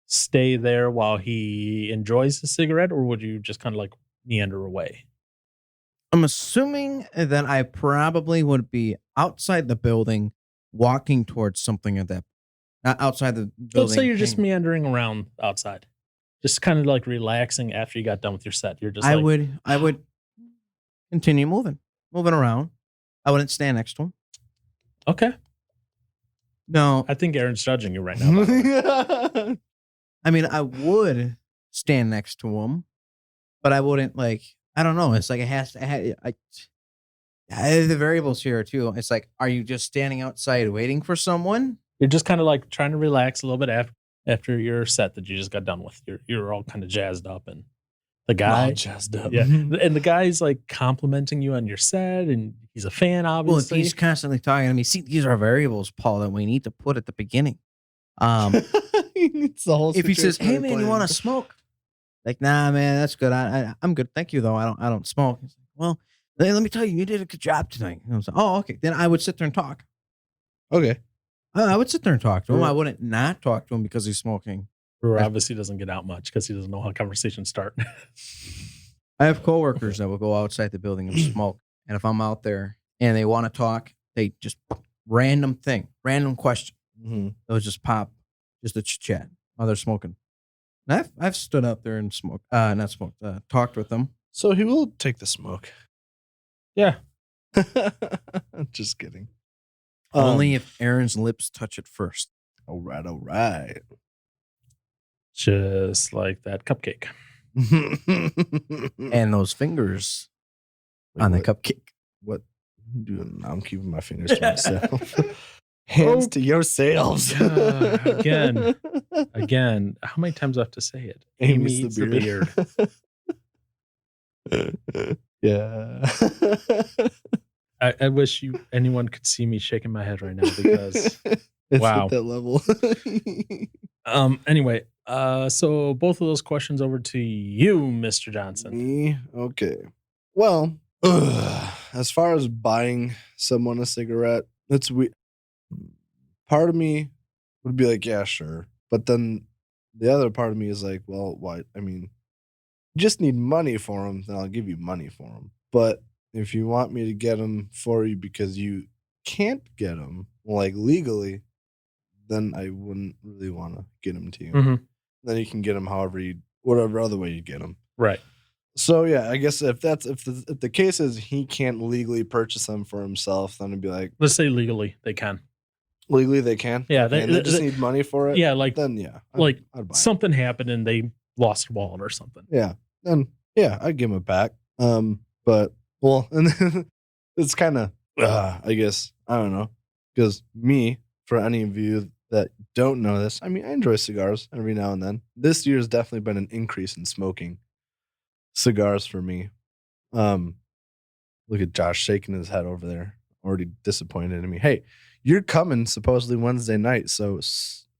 A: stay there while he enjoys the cigarette, or would you just kind of like meander away?
B: I'm assuming that I probably would be outside the building, walking towards something at that. Not outside the building.
A: Let's say you're just
B: hanging.
A: meandering around outside, just kind of like relaxing after you got done with your set. You're just
B: I
A: like,
B: would continue moving around. I wouldn't stand next to him.
A: okay.
B: No,
A: I think Aaron's judging you right now. by the way.
B: I mean I would stand next to him, but I wouldn't like. I don't know. It's like it has to. The variables here too. It's like, are you just standing outside waiting for someone?
A: You're just kind of like trying to relax a little bit after your set that you just got done with. You're all kind of jazzed up, and the guy,
D: jazzed up.
A: yeah, and the guy's like complimenting you on your set, and he's a fan,
B: Well, if
A: obviously.
B: he's constantly talking to me, see, these are variables, Paul, that we need to put at the beginning.
D: He needs the whole
B: If he says,
D: situation
B: "Hey, man, you want to smoke?" Like, nah, man, that's good. I'm good. Thank you, though. I don't smoke. He's like, well, let me tell you, you did a good job tonight. And I was like, oh, okay. Then I would sit there and talk.
D: Okay.
B: I would sit there and talk to him.
A: Right.
B: I wouldn't not talk to him because he's smoking.
A: Brewer obviously doesn't get out much because he doesn't know how conversations start.
B: I have coworkers that will go outside the building and smoke. And if I'm out there and they want to talk, they just random question.
D: Mm-hmm.
B: They'll just pop, just a chat while they're smoking. And I've stood up there and talked with them.
D: So he will take the smoke.
A: Yeah.
D: Just kidding.
B: Only if Aaron's lips touch it first.
D: All right.
A: Just like that cupcake.
B: And those fingers on the cupcake.
D: What I'm doing now? I'm keeping my fingers to myself. Hands to yourselves.
A: Again. How many times do I have to say it?
D: Amy
A: Eats the beard.
D: Yeah.
A: I wish anyone could see me shaking my head right now because
D: It's
A: wow.
D: at that level.
A: Anyway, so both of those questions over to you, Mr. Johnson.
D: Me? Okay. Well, as far as buying someone a cigarette, it's weird. Part of me would be like, yeah, sure. But then the other part of me is like, well, why? I mean, you just need money for them, then I'll give you money for them. But if you want me to get them for you because you can't get them, like legally, then I wouldn't really want to get them to you.
A: Mm-hmm.
D: Then you can get them whatever other way you get them.
A: Right.
D: So yeah, I guess if the case is he can't legally purchase them for himself, then it'd be like,
A: Let's say legally they can.
D: legally they can.
A: Yeah,
D: and they just need money for it.
A: Yeah, like
D: Then yeah,
A: like
D: I'd buy it.
A: something happened and they lost a wallet or something.
D: Yeah, then yeah, I'd give them it back. But well, and then it's kind of I guess I don't know, because for any of you that don't know this, I mean I enjoy cigars every now and then. This year's definitely been an increase in smoking cigars for me. Look at Josh shaking his head over there, already disappointed in me. Hey, you're coming supposedly Wednesday night, so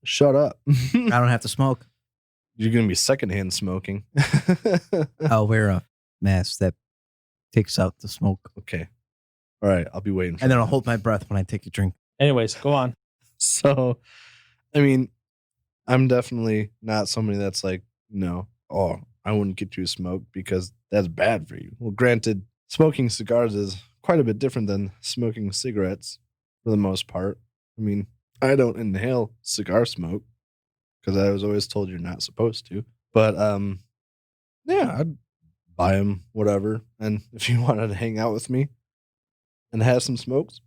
D: shut up.
B: I don't have to smoke.
D: You're gonna be secondhand smoking.
B: I'll wear a mask that takes out the smoke.
D: Okay, all right, I'll be waiting.
B: And then I'll hold my breath when I take a drink.
A: Anyways, go on.
D: So, I mean, I'm definitely not somebody that's like, no, oh, I wouldn't get you a smoke because that's bad for you. Well, granted, smoking cigars is quite a bit different than smoking cigarettes for the most part. I mean, I don't inhale cigar smoke because I was always told you're not supposed to. But yeah, I'd buy them, whatever. And if you wanted to hang out with me and have some smokes,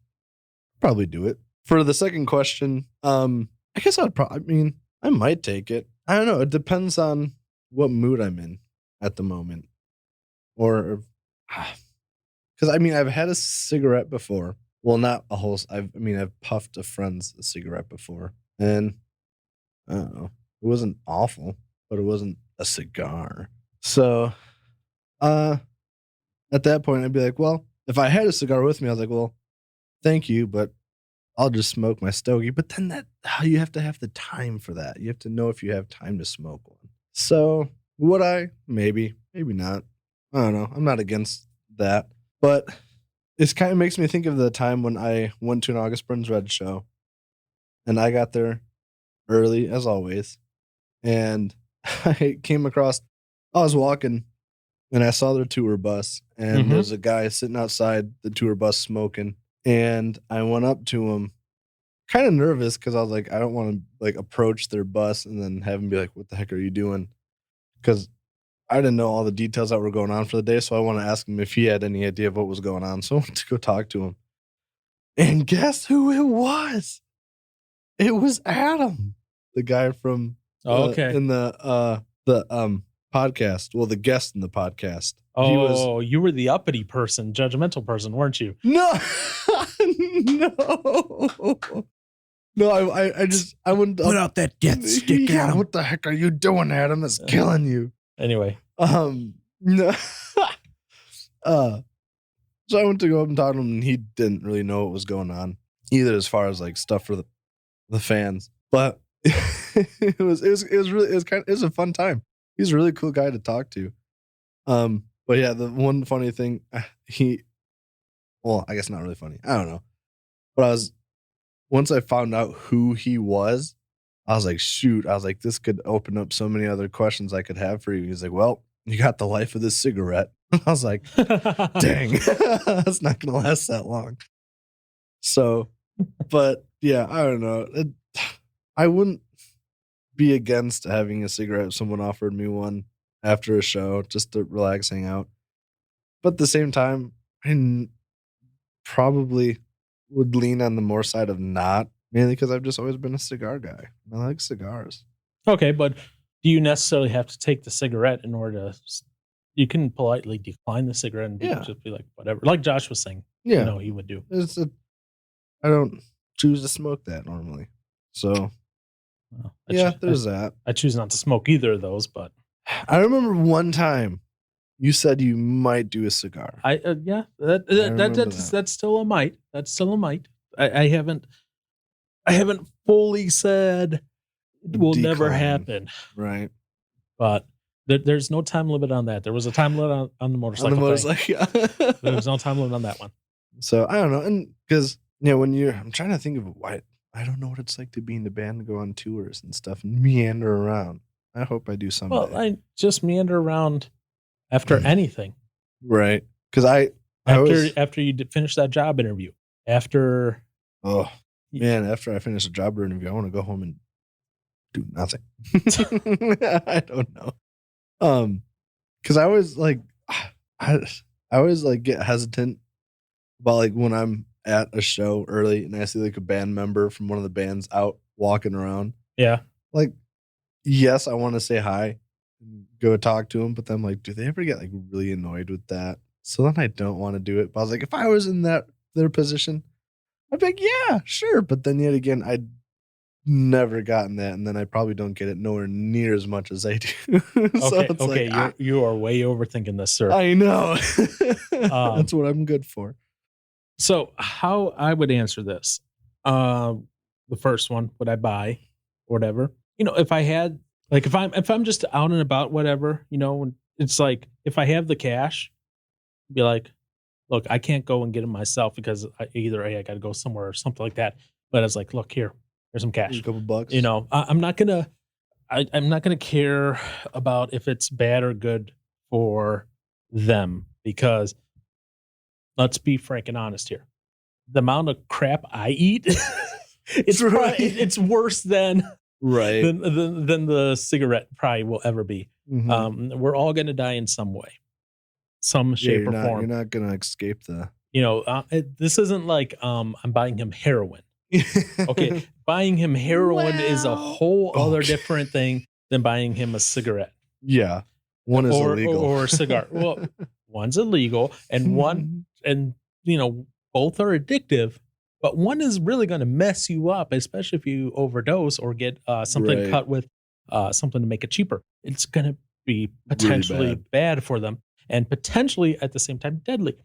D: probably do it. For the second question, I guess I might take it. I don't know. It depends on what mood I'm in at the moment. Or, because I mean, I've had a cigarette before. Well, not a whole, I've puffed a friend's cigarette before. And I don't know. It wasn't awful, but it wasn't a cigar. So, at that point, I'd be like, well, if I had a cigar with me, I was like, well, thank you, but I'll just smoke my stogie. But then you have to have the time for that. You have to know if you have time to smoke one. So would I? Maybe not. I don't know. I'm not against that. But it kind of makes me think of the time when I went to an August Burns Red show. And I got there early, as always. And I was walking, and I saw their tour bus. And there's a guy sitting outside the tour bus smoking. And I went up to him, kind of nervous, because I was like, I don't want to like approach their bus and then have him be like, what the heck are you doing? Because I didn't know all the details that were going on for the day. So I want to ask him if he had any idea of what was going on. So I went to go talk to him. And guess who it was? It was Adam, the guy from in the podcast. Well, the guest in the podcast.
A: Oh, you were the uppity person, judgmental person, weren't you?
D: No, no. I wouldn't
B: Put out that death stick,
D: yeah,
B: Adam.
D: what the heck are you doing, Adam? That's killing you.
A: Anyway,
D: no. So I went to go up and talk to him, and he didn't really know what was going on either, as far as like stuff for the fans. But it was a fun time. He's a really cool guy to talk to. But yeah, the one funny thing, well, I guess not really funny. I don't know. But once I found out who he was, I was like, shoot. I was like, this could open up so many other questions I could have for you. He's like, well, you got the life of this cigarette. I was like, dang, that's not going to last that long. So, but yeah, I don't know. I wouldn't be against having a cigarette if someone offered me one after a show just to relax, hang out. But at the same time, probably would lean on the more side of not, mainly because I've just always been a cigar guy. I like cigars.
A: Okay, but do you necessarily have to take the cigarette in order to? You can politely decline the cigarette and just be like, whatever. Like Josh was saying, he would do.
D: I don't choose to smoke that normally. So, there's that.
A: I choose not to smoke either of those, but
D: I remember one time you said you might do a cigar.
A: That's still a might. That's still a might. I haven't fully said it will never happen.
D: Right.
A: But there's no time limit on that. There was a time limit on the motorcycle. There was no time limit on that one.
D: So I don't know. And because, I'm trying to think of why. I don't know what it's like to be in the band and go on tours and stuff and meander around. I hope I do someday.
A: Well, I just meander around after anything.
D: Right. Because
A: after you finish that job interview. After
D: I finish a job interview, I want to go home and do nothing. I don't know. Because I always get hesitant about when I'm at a show early and I see a band member from one of the bands out walking around.
A: Yeah.
D: Yes, I want to say hi and go talk to them, but then do they ever get really annoyed with that? So then I don't want to do it. But I was like, if I was in their position, I'd be like, yeah, sure. But then yet again, I'd never gotten that, and then I probably don't get it nowhere near as much as I do.
A: You are way overthinking this, sir.
D: I know. That's what I'm good for.
A: So how I would answer this, the first one, would I buy, whatever? If I had, if I'm just out and about, whatever, it's if I have the cash, be like, look, I can't go and get it myself because I got to go somewhere or something like that. But it's like, look, here's some cash,
D: a couple bucks.
A: I'm not gonna care about if it's bad or good for them, because let's be frank and honest here. The amount of crap I eat, it's worse than the cigarette probably will ever be. Mm-hmm. We're all going to die in some way, some shape or form.
D: You're not going to escape the.
A: This isn't like I'm buying him heroin. Okay, buying him heroin is a whole other different thing than buying him a cigarette.
D: Yeah, one is illegal
A: or a cigar. Well, one's illegal, and both are addictive. But one is really going to mess you up, especially if you overdose or get something cut with something to make it cheaper. It's going to be potentially really bad for them, and potentially at the same time deadly.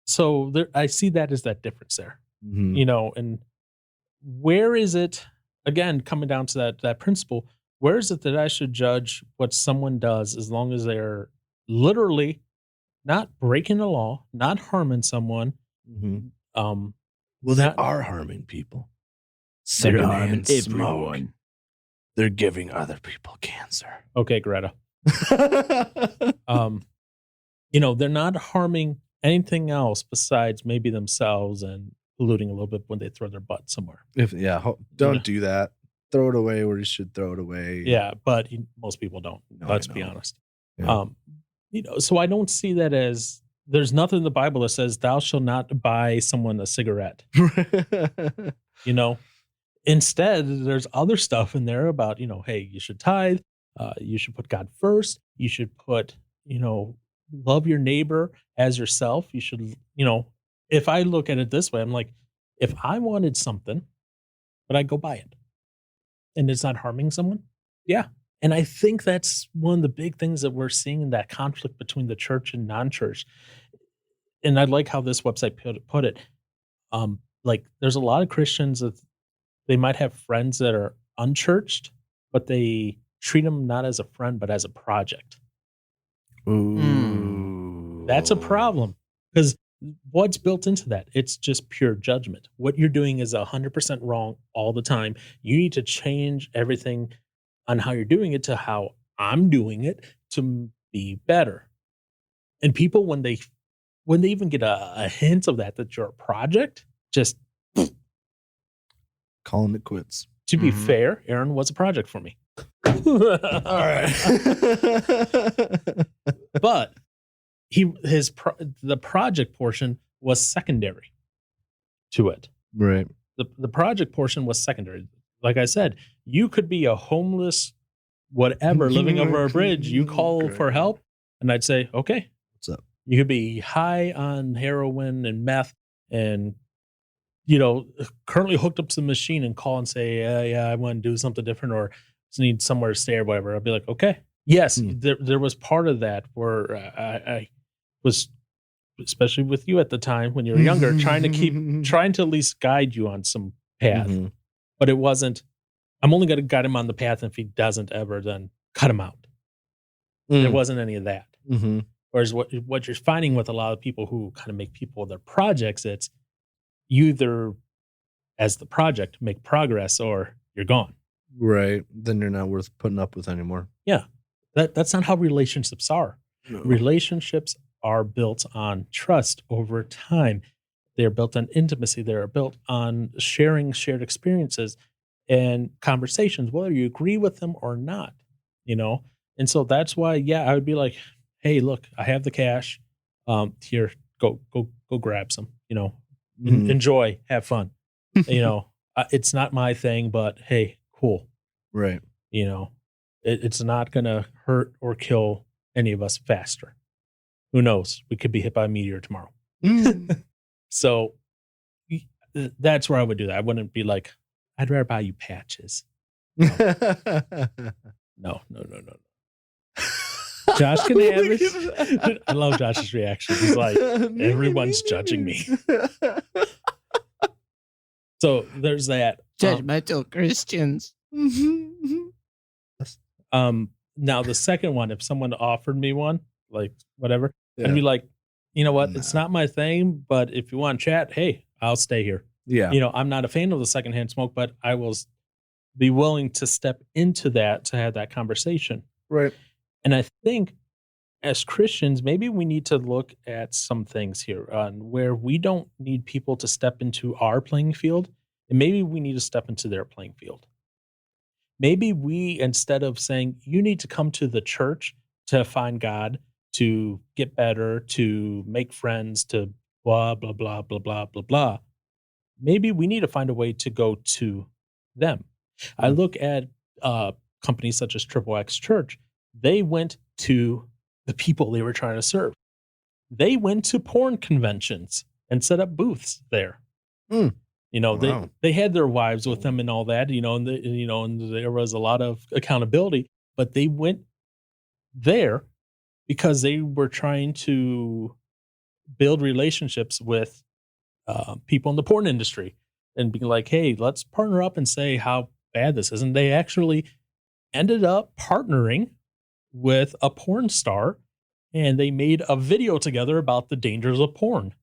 A: So I see that as that difference there. Mm-hmm. And where is it, again, coming down to that principle, where is it that I should judge what someone does as long as they're literally not breaking the law, not harming someone?
D: Mm-hmm. Well, they are harming people. They're harming everyone. They're giving other people cancer.
A: Okay, Greta. They're not harming anything else besides maybe themselves and polluting a little bit when they throw their butt somewhere.
D: Don't do that. Throw it away where you should throw it away.
A: Yeah, but most people don't. Let's be honest. Yeah. So I don't see that as, there's nothing in the Bible that says thou shalt not buy someone a cigarette. Instead, there's other stuff in there about, hey, you should tithe. You should put God first. You should put, love your neighbor as yourself. You should, if I look at it this way, I'm like, if I wanted something, would I go buy it? And it's not harming someone? Yeah. And I think that's one of the big things that we're seeing in that conflict between the church and non-church. And I like how this website put it. There's a lot of Christians that they might have friends that are unchurched, but they treat them not as a friend, but as a project.
D: Ooh.
A: That's a problem because what's built into that? It's just pure judgment. What you're doing is 100% wrong all the time. You need to change everything on how you're doing it to how I'm doing it to be better. And people, when they even get a hint of that you're a project, just
D: Calling it quits.
A: to be fair, Aaron was a project for me.
D: All right.
A: But the project portion was secondary to it.
D: Right.
A: The project portion was secondary. Like I said, you could be a homeless whatever living over a bridge. You call for help, and I'd say, okay.
D: What's up?
A: You could be high on heroin and meth and, currently hooked up to the machine and call and say, yeah, I want to do something different or just need somewhere to stay or whatever. I'd be like, okay. Yes, there was part of that where I was, especially with you at the time when you were younger, trying to at least guide you on some path.
D: Mm-hmm.
A: But it wasn't, I'm only going to guide him on the path. And if he doesn't ever, then cut him out. There wasn't any of that.
D: Mm-hmm.
A: Whereas what you're finding with a lot of people who kind of make people their projects, it's you either, as the project, make progress or you're gone.
D: Right. Then you're not worth putting up with anymore.
A: Yeah. That's not how relationships are.
D: No.
A: Relationships are built on trust over time. They're built on intimacy. They're built on sharing shared experiences and conversations, whether you agree with them or not, And so that's why, I would be like, hey, look, I have the cash. Here, go grab some, enjoy, have fun. It's not my thing, but hey, cool.
D: Right.
A: It's not going to hurt or kill any of us faster. Who knows? We could be hit by a meteor tomorrow. So that's where I would do that. I wouldn't be like, I'd rather buy you patches. No. Josh can have it. I love Josh's reaction. He's like, everyone's judging me. So there's that.
B: Judgmental Christians.
A: Now the second one, if someone offered me one, like whatever, I'd be like, you know what? It's not my thing, but if you want to chat, hey, I'll stay here.
D: Yeah.
A: I'm not a fan of the secondhand smoke, but I will be willing to step into that to have that conversation.
D: Right.
A: And I think as Christians, maybe we need to look at some things here on where we don't need people to step into our playing field, and maybe we need to step into their playing field. Maybe we, instead of saying, you need to come to the church to find God, to get better, to make friends, to blah, blah, blah, blah, blah, blah, blah. Maybe we need to find a way to go to them. I look at companies such as Triple X Church. They went to the people they were trying to serve. They went to porn conventions and set up booths there.
D: Wow.
A: They had their wives with them and all that, and there was a lot of accountability, but they went there because they were trying to build relationships with people in the porn industry and be like, hey, let's partner up and say how bad this is. And they actually ended up partnering with a porn star, and they made a video together about the dangers of porn,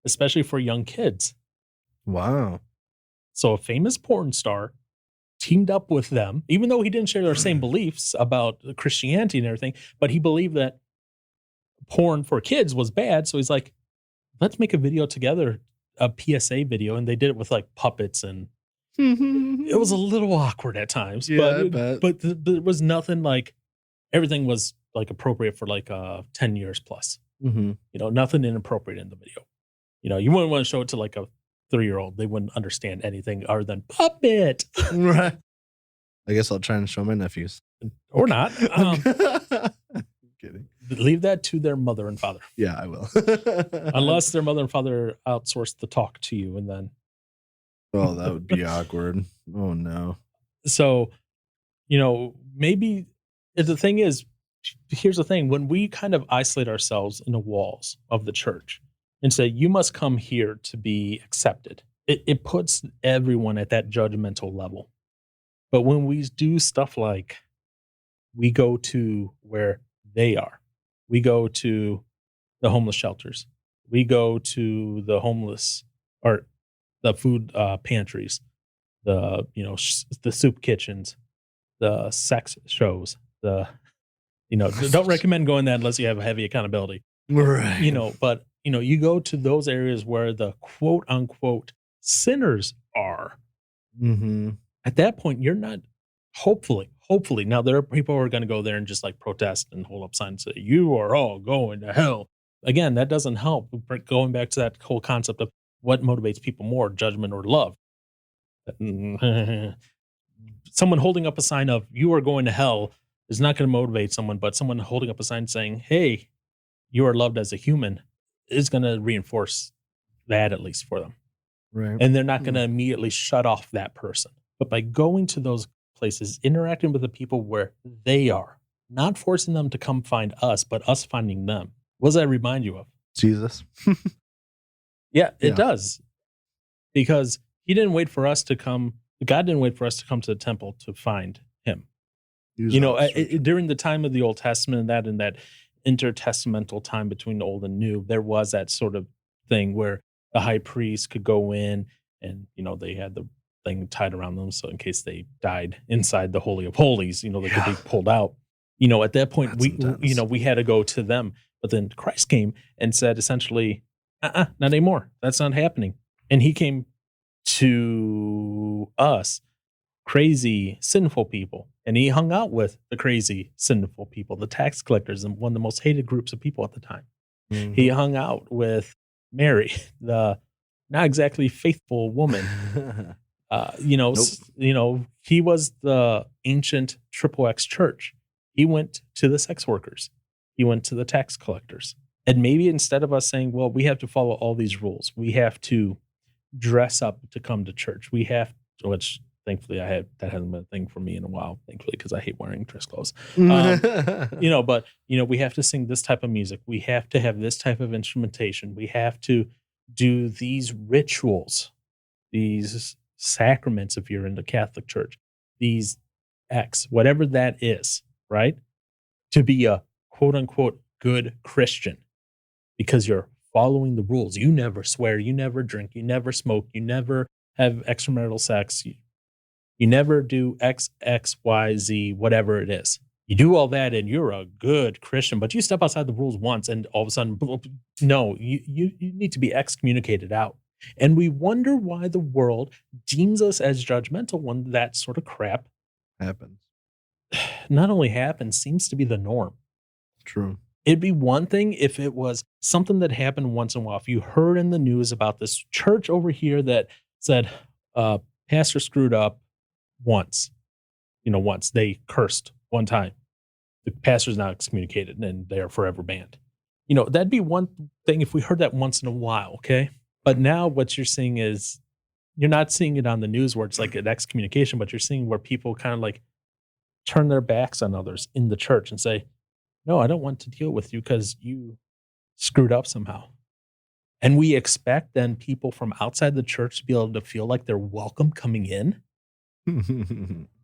A: especially for young kids.
D: Wow.
A: So a famous porn star teamed up with them, even though he didn't share their same beliefs about Christianity and everything, but he believed that porn for kids was bad. So he's like, let's make a video together, a PSA video. And they did it with like puppets, and it was a little awkward at times, but there was nothing like, everything was like appropriate for like 10 years plus, nothing inappropriate in the video. You wouldn't want to show it to like a 3-year-old. They wouldn't understand anything other than puppet.
D: Right. I guess I'll try and show my nephews.
A: Or not.
D: Kidding.
A: Leave that to their mother and father.
D: Yeah, I will.
A: Unless their mother and father outsource the talk to you, and then.
D: Oh, that would be awkward. Oh, no.
A: So, maybe the thing is, here's the thing. When we kind of isolate ourselves in the walls of the church and say, you must come here to be accepted, it puts everyone at that judgmental level. But when we do stuff like We go to where they are. We go to the homeless shelters. We go to the homeless or the food pantries, the the soup kitchens, the sex shows, the don't recommend going that unless you have a heavy accountability.
D: Right.
A: But you go to those areas where the quote unquote sinners are.
D: Mm-hmm.
A: At that point, you're not hopefully. Now there are people who are going to go there and just like protest and hold up signs and say, "You are all going to hell." Again, that doesn't help. Going back to that whole concept of what motivates people more, judgment or love. Someone holding up a sign of "You are going to hell" is not going to motivate someone, but someone holding up a sign saying, "Hey, you are loved as a human," is going to reinforce that, at least for them.
D: Right.
A: And they're not going to immediately shut off that person. But by going to those places, interacting with the people where they are, not forcing them to come find us, but us finding them. What does that remind you of?
D: Jesus.
A: Yeah, it
D: Yeah.
A: does. Because he didn't wait for us to come. God didn't wait for us to come to the temple to find him.
D: He was out searching.
A: During the time of the Old Testament, and that intertestamental time between the Old and New, there was that sort of thing where the high priest could go in and, they had the thing tied around them. So in case they died inside the Holy of Holies, they could be pulled out. At that point,
D: That's intense.
A: we had to go to them. But then Christ came and said, essentially, not anymore. That's not happening. And he came to us, crazy, sinful people. And he hung out with the crazy, sinful people, the tax collectors, and one of the most hated groups of people at the time.
D: Mhm.
A: He hung out with Mary, the not exactly faithful woman. He was the ancient triple X church. He went to the sex workers. He went to the tax collectors. And maybe instead of us saying, well, we have to follow all these rules, we have to dress up to come to church. We have, which thankfully that hasn't been a thing for me in a while, thankfully, because I hate wearing dress clothes. But we have to sing this type of music. We have to have this type of instrumentation. We have to do these rituals, these sacraments, if you're in the Catholic Church, these X, whatever that is, right? To be a quote unquote good Christian, because you're following the rules. You never swear, you never drink, you never smoke, you never have extramarital sex, you never do X, Y, Z, whatever it is. You do all that and you're a good Christian, but you step outside the rules once and all of a sudden, no, you need to be excommunicated out. And we wonder why the world deems us as judgmental when that sort of crap
D: Happens.
A: not only happens, seems to be the norm.
D: True.
A: It'd be one thing if it was something that happened once in a while. If you heard in the news about this church over here that said, pastor screwed up once, once they cursed one time, the pastor's now excommunicated and they're forever banned. That'd be one thing if we heard that once in a while. Okay. But now what you're seeing is you're not seeing it on the news where it's like an excommunication, but you're seeing where people kind of like turn their backs on others in the church and say, no, I don't want to deal with you because you screwed up somehow. And we expect then people from outside the church to be able to feel like they're welcome coming in.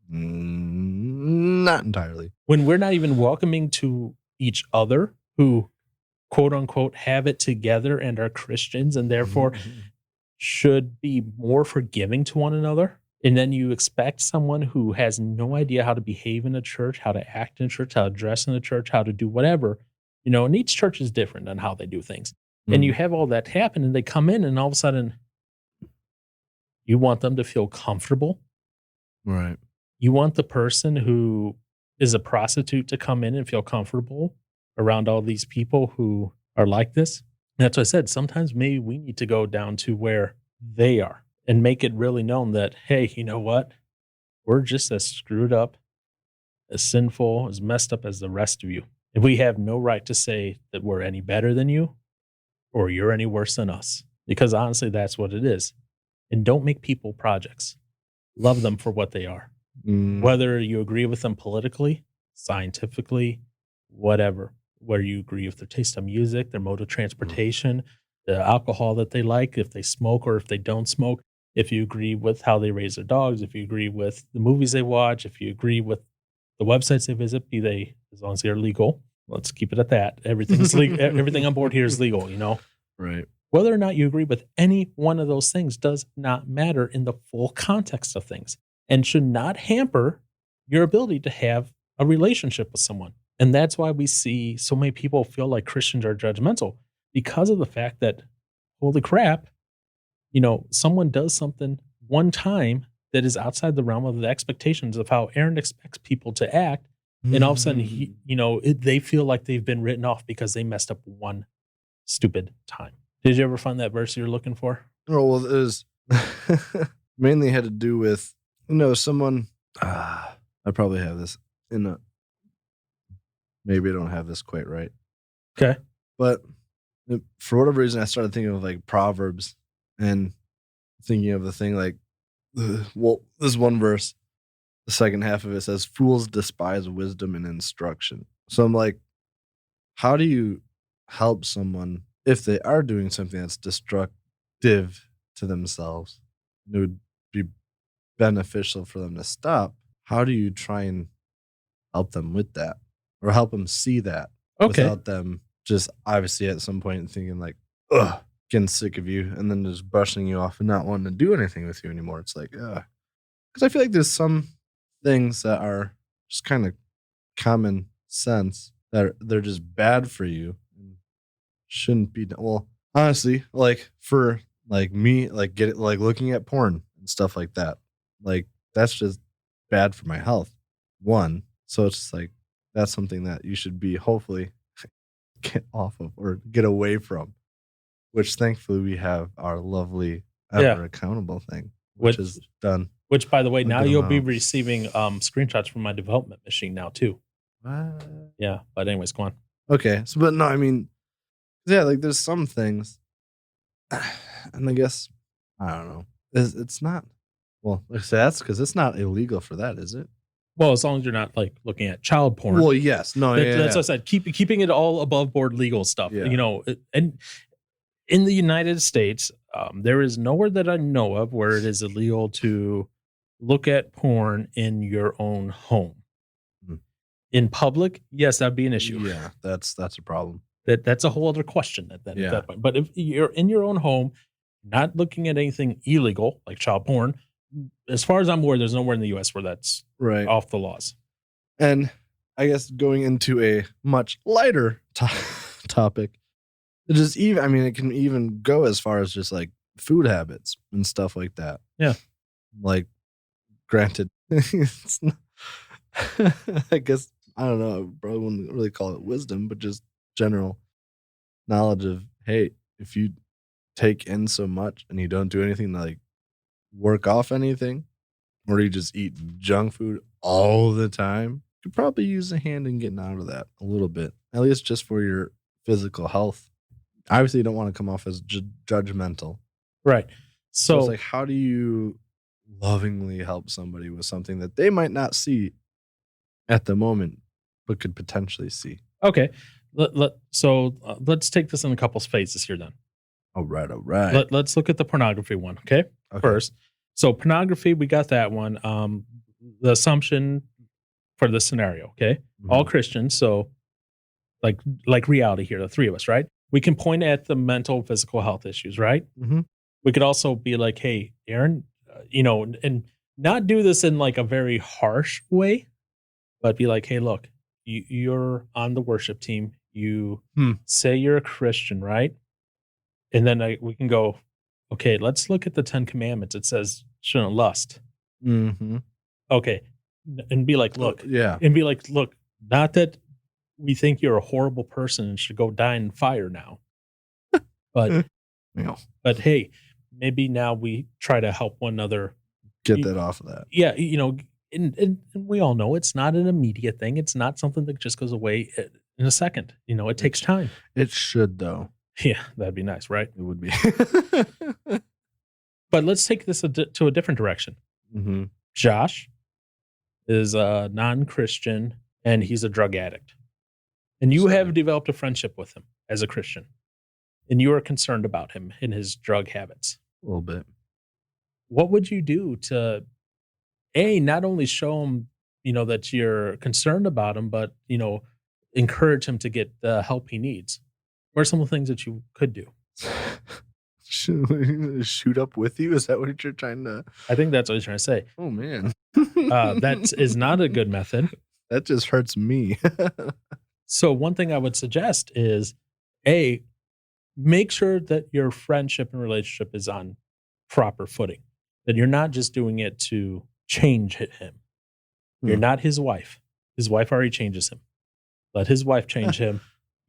D: Not entirely.
A: When we're not even welcoming to each other who, quote unquote, have it together and are Christians and therefore should be more forgiving to one another. And then you expect someone who has no idea how to behave in a church, how to act in a church, how to dress in a church, how to do whatever, and each church is different on how they do things. And you have all that happen and they come in and all of a sudden you want them to feel comfortable.
D: Right.
A: You want the person who is a prostitute to come in and feel comfortable around all these people who are like this. And that's what I said. Sometimes maybe we need to go down to where they are and make it really known that, hey, you know what? We're just as screwed up, as sinful, as messed up as the rest of you. And we have no right to say that we're any better than you or you're any worse than us. Because honestly, that's what it is. And don't make people projects. Love them for what they are. Whether you agree with them politically, scientifically, whatever, where you agree with their taste of music, their mode of transportation, the alcohol that they like, if they smoke or if they don't smoke, if you agree with how they raise their dogs, if you agree with the movies they watch, if you agree with the websites they visit, be they, as long as they're legal, let's keep it at that. Everything's legal. Everything on board here is legal,
D: Right.
A: Whether or not you agree with any one of those things does not matter in the full context of things and should not hamper your ability to have a relationship with someone. And that's why we see so many people feel like Christians are judgmental, because of the fact that, holy crap, someone does something one time that is outside the realm of the expectations of how Aaron expects people to act. And all of a sudden, they feel like they've been written off because they messed up one stupid time. Did you ever find that verse you're looking for?
D: Oh, well, it was mainly had to do with, someone, I probably have this maybe I don't have this quite right.
A: Okay.
D: But for whatever reason, I started thinking of like Proverbs and thinking of the thing like, this one verse, the second half of it says, fools despise wisdom and instruction. So I'm like, how do you help someone if they are doing something that's destructive to themselves? It would be beneficial for them to stop. How do you try and help them with that or help them see that without them just obviously at some point thinking like, ugh, getting sick of you and then just brushing you off and not wanting to do anything with you anymore? It's like, ugh. Because I feel like there's some things that are just kind of common sense that they're just bad for you and shouldn't be done. Well, honestly, like for like me, like looking at porn and stuff like that, like that's just bad for my health. One, so it's just like that's something that you should be hopefully get off of or get away from. Which thankfully we have our lovely ever accountable thing, which is done.
A: Which, by the way, now you'll be
D: amount.
A: receiving screenshots from my development machine now too. Yeah, but anyways, go on.
D: Okay, so but no, I mean, yeah, like there's some things, and I guess I don't know. It's not. Well, like I said, that's because it's not illegal for that, is it?
A: Well, as long as you're not like looking at child porn.
D: Well, yes, no,
A: That's what I said. Keeping it all above board legal stuff.
D: Yeah.
A: And in the United States, there is nowhere that I know of where it is illegal to look at porn in your own home. In public, yes, that'd be an issue.
D: Yeah, that's a problem.
A: That's a whole other question at that point. But if you're in your own home, not looking at anything illegal like child porn, as far as I'm aware, there's nowhere in the U.S. where that's
D: right
A: off the laws.
D: And I guess going into a much lighter topic, it can even go as far as just like food habits and stuff like that.
A: Yeah.
D: Like, granted, it's not, I guess, I don't know, I probably wouldn't really call it wisdom, but just general knowledge of, hey, if you take in so much and you don't do anything to like work off anything, or you just eat junk food all the time, you could probably use a hand in getting out of that a little bit, at least just for your physical health. Obviously, you don't want to come off as judgmental.
A: Right. So
D: it's like, how do you lovingly help somebody with something that they might not see at the moment, but could potentially see?
A: Okay. Let's take this in a couple phases here then.
D: All right.
A: Let's look at the pornography one, okay? First. So pornography, we got that one. The assumption for the scenario, okay?
D: Mm-hmm.
A: All Christians, so like reality here, the three of us, right? We can point at the mental, physical health issues, right?
D: Mm-hmm.
A: We could also be like, hey, Aaron, and not do this in like a very harsh way, but be like, hey, look, you're on the worship team. You say you're a Christian, right? And then we can go, okay, let's look at the 10 Commandments. It says shouldn't lust.
D: Mm-hmm.
A: Okay. And be like, look, not that we think you're a horrible person and should go die in fire now. But hey, maybe now we try to help one another
D: get that off of that.
A: Yeah, and we all know it's not an immediate thing. It's not something that just goes away in a second. It takes time.
D: It should, though.
A: Yeah, that'd be nice, right?
D: It would be.
A: But let's take this to a different direction.
D: Mm-hmm.
A: Josh is a non-Christian and he's a drug addict. And you have developed a friendship with him as a Christian. And you are concerned about him and his drug habits.
D: A little bit.
A: What would you do to, not only show him, that you're concerned about him, but, encourage him to get the help he needs. What are some of the things that you could do?
D: Shoot up with you? Is that what you're trying to?
A: I think that's what he's trying to say.
D: Oh man,
A: That is not a good method.
D: That just hurts me.
A: So one thing I would suggest is, A, make sure that your friendship and relationship is on proper footing. That you're not just doing it to change him. You're not his wife. His wife already changes him. Let his wife change him.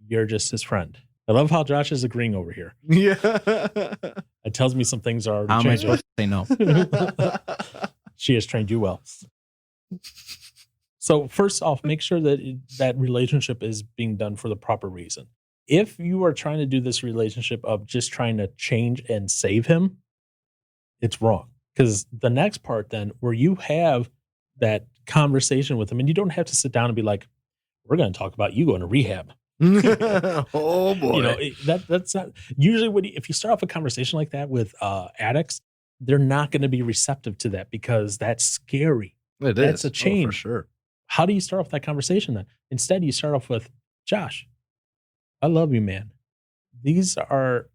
A: You're just his friend. I love how Josh is agreeing over here.
D: Yeah.
A: It tells me some things are
B: How am I
A: already
B: supposed to say no?
A: She has trained you well. So first off, make sure that that relationship is being done for the proper reason. If you are trying to do this relationship of just trying to change and save him, it's wrong. Because the next part then, where you have that conversation with him, and you don't have to sit down and be like, we're going to talk about you going to rehab.
D: Oh boy.
A: That's not usually if you start off a conversation like that with addicts, they're not going to be receptive to that because that's scary. That's a change.
D: for sure.
A: How do you start off that conversation then? Instead, you start off with, Josh, I love you, man. These are,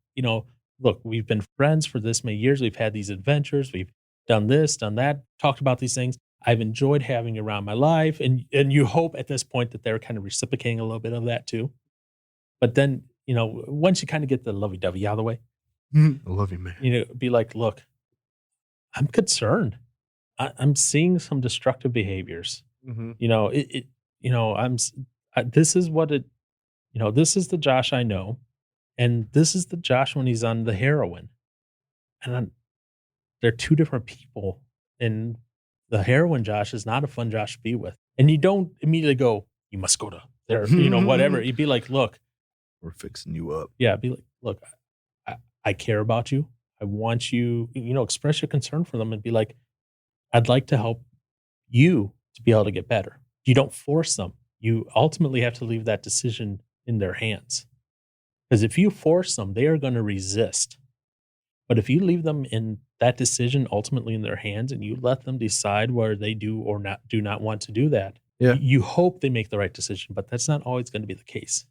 A: look, we've been friends for this many years. We've had these adventures. We've done this, done that, talked about these things. I've enjoyed having you around my life. And you hope at this point that they're kind of reciprocating a little bit of that too. But then, once you kind of get the lovey-dovey out of the way,
D: I love you, man.
A: Be like, look, I'm concerned. I'm seeing some destructive behaviors.
D: Mm-hmm.
A: This is what it, this is the Josh I know. And this is the Josh when he's on the heroin. And they're two different people. And the heroin Josh is not a fun Josh to be with. And you don't immediately go, you must go to therapy, whatever. You'd be like, look,
D: we're fixing you up.
A: Yeah. Be like, look, I care about you. I want you, express your concern for them and be like, I'd like to help you to be able to get better. You don't force them. You ultimately have to leave that decision in their hands. Because if you force them, they are going to resist. But if you leave them in that decision ultimately in their hands and you let them decide whether they do or do not want to do that, you hope they make the right decision. But that's not always going to be the case.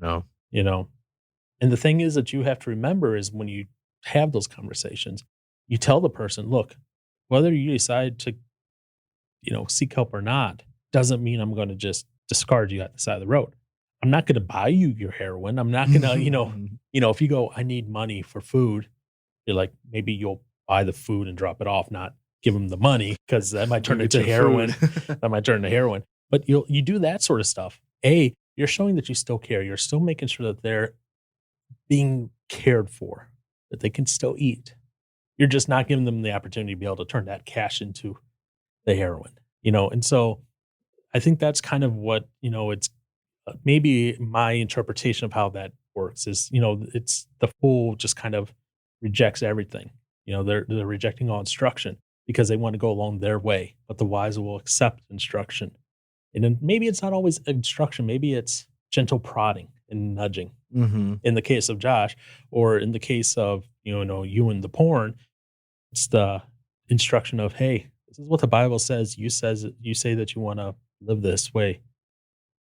D: No.
A: And the thing is that you have to remember is when you have those conversations, you tell the person, look, whether you decide to, seek help or not, doesn't mean I'm going to just discard you at the side of the road. I'm not going to buy you your heroin. I'm not going to, if you go, I need money for food, you're like, maybe you'll buy the food and drop it off, not give them the money because that might turn into heroin. That might turn into heroin. But you do that sort of stuff. You're showing that you still care. You're still making sure that they're being cared for, that they can still eat. You're just not giving them the opportunity to be able to turn that cash into the heroin, And so I think that's kind of what, it's maybe my interpretation of how that works is, it's the fool just kind of rejects everything. They're rejecting all instruction because they want to go along their way, but the wise will accept instruction. And then maybe it's not always instruction. Maybe it's gentle prodding and nudging.
D: Mm-hmm.
A: In the case of Josh, or in the case of, you and the porn, it's the instruction of, hey, this is what the Bible says. You say that you want to live this way.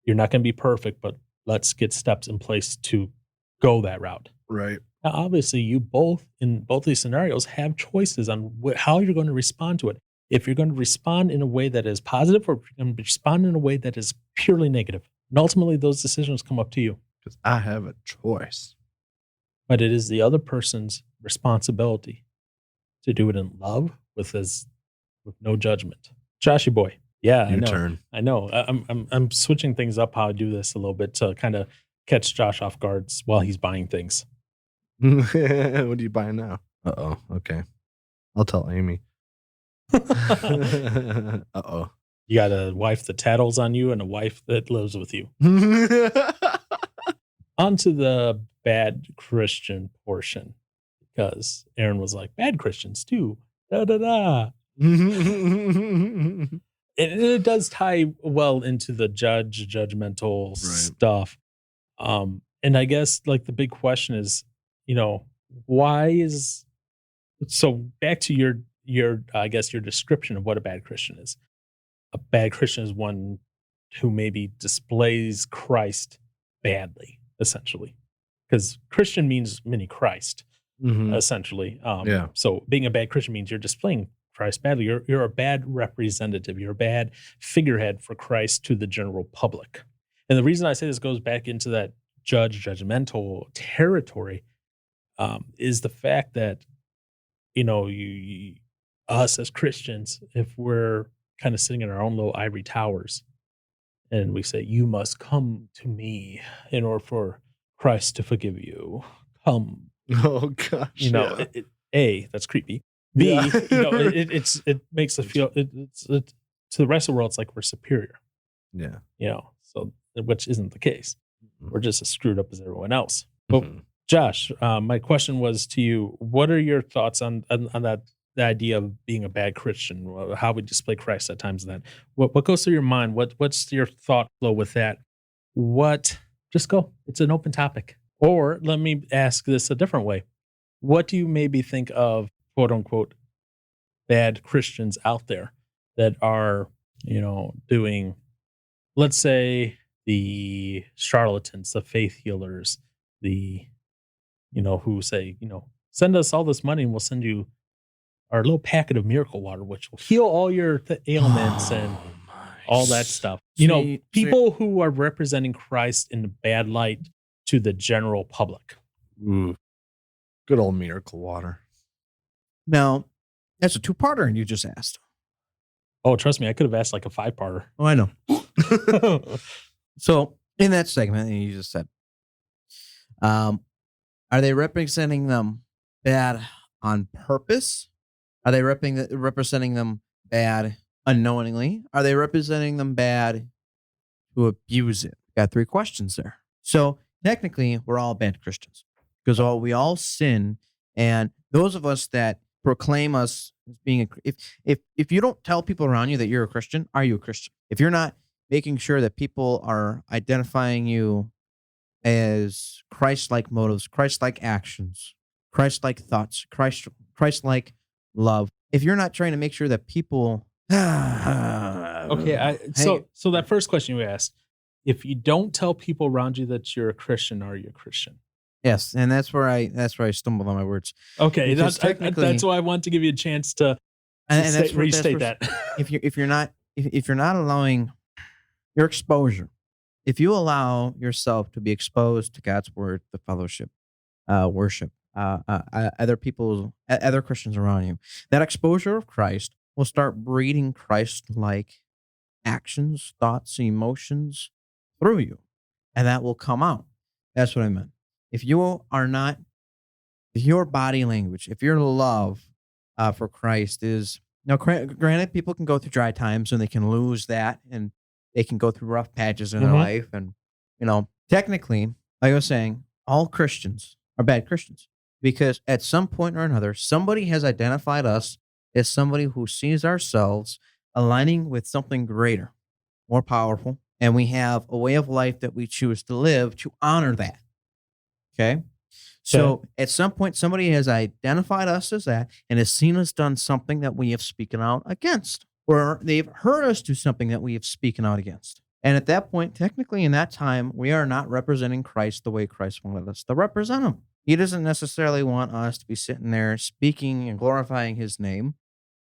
A: You're not going to be perfect, but let's get steps in place to go that route.
D: Right.
A: Now, obviously, you both, in both these scenarios, have choices on how you're going to respond to it. If you're going to respond in a way that is positive or if you're going to respond in a way that is purely negative. And ultimately, those decisions come up to you.
D: Because I have a choice.
A: But it is the other person's responsibility to do it in love with no judgment. Joshy boy. Yeah,
D: Your turn.
A: I know. I'm switching things up how I do this a little bit to kind of catch Josh off guard while he's buying things.
D: What are you buying now? Uh-oh. Okay. I'll tell Amy. Uh-oh.
A: You got a wife that tattles on you and a wife that lives with you. On to the bad Christian portion. Because Aaron was like, bad Christians too. Da-da-da. It does tie well into the judgmental stuff. And I guess like the big question is, why is so back to your I guess your description of what a bad Christian is. a bad Christian is one who maybe displays Christ badly, essentially, because Christian means mini Christ,
D: Mhm.
A: essentially.
D: Yeah.
A: So being a bad Christian means you're displaying Christ badly. You're a bad representative. You're a bad figurehead for Christ to the general public. And the reason I say this goes back into that judgmental territory is the fact that us as Christians, if we're kind of sitting in our own little ivory towers, and we say, "You must come to me in order for Christ to forgive you." Come,
D: Oh gosh. Yeah.
A: that's creepy.
D: Yeah.
A: B, it makes us feel to the rest of the world, it's like we're superior.
D: Yeah.
A: So which isn't the case. We're just as screwed up as everyone else. But
D: Mhm.
A: Josh, my question was to you: what are your thoughts on that? The idea of being a bad Christian, how we display Christ at times. That what goes through your mind? What's your thought flow with that? What? Just go. It's an open topic. Or let me ask this a different way: what do you maybe think of quote unquote bad Christians out there that are doing, let's say, the charlatans, the faith healers, the who say send us all this money and we'll send you our little packet of miracle water, which will heal all your ailments and
B: Oh my
A: all that stuff. People who are representing Christ in a bad light to the general public.
D: Ooh. Good old miracle water.
B: Now, that's a two-parter, and you just asked.
A: Oh, trust me, I could have asked like a 5-parter.
B: Oh, I know. So, in that segment, you just said, are they representing them bad on purpose? Are they representing them bad unknowingly? Are they representing them bad to abuse it? Got 3 questions there. So technically, we're all bad Christians because we all sin, and those of us that proclaim us as being if you don't tell people around you that you're a Christian, are you a Christian? If you're not making sure that people are identifying you as Christ-like motives, Christ-like actions, Christ-like thoughts, Christ-like love. If you're not trying to make sure that people
A: Okay, so that first question you asked, if you don't tell people around you that you're a Christian, are you a Christian?
B: Yes, and that's where I stumbled on my words.
A: Okay,
B: Because
A: that's why I want to give you a chance to restate that.
B: If you're not allowing your exposure, if you allow yourself to be exposed to God's word, the fellowship, worship, other Christians around you, that exposure of Christ will start breeding Christ-like actions, thoughts, emotions through you, and that will come out. That's what I meant. If you are not, if your body language, if your love for Christ is now, granted, people can go through dry times and they can lose that, and they can go through rough patches in their life, and technically, like I was saying, all Christians are bad Christians because at some point or another, somebody has identified us as somebody who sees ourselves aligning with something greater, more powerful, and we have a way of life that we choose to live to honor that. Okay. So at some point, somebody has identified us as that and has seen us done something that we have spoken out against, or they've heard us do something that we have spoken out against. And at that point, technically in that time, we are not representing Christ the way Christ wanted us to represent him. He doesn't necessarily want us to be sitting there speaking and glorifying his name,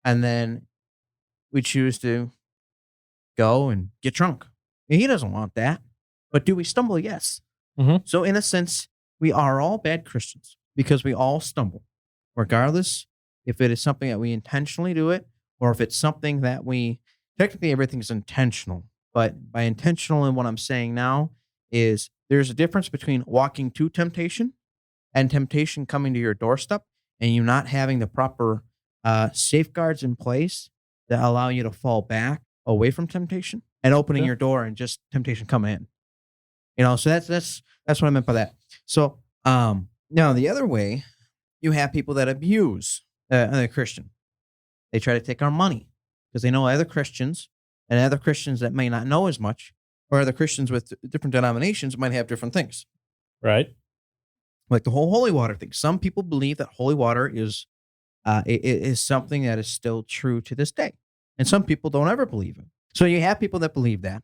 B: and then we choose to go and get drunk. And he doesn't want that. But do we stumble? Yes.
A: Mm-hmm.
B: So in a sense, we are all bad Christians because we all stumble, regardless if it is something that we intentionally do it or if it's something that technically everything's intentional. But by intentional, and what I'm saying now is there's a difference between walking to temptation and temptation coming to your doorstep and you not having the proper safeguards in place that allow you to fall back away from temptation and opening your door and just temptation coming in. So that's what I meant by that. So now the other way, you have people that abuse a Christian. They try to take our money because they know other Christians and other Christians that may not know as much, or other Christians with different denominations might have different things.
A: Right.
B: Like the whole holy water thing. Some people believe that holy water is something that is still true to this day. And some people don't ever believe it. So you have people that believe that,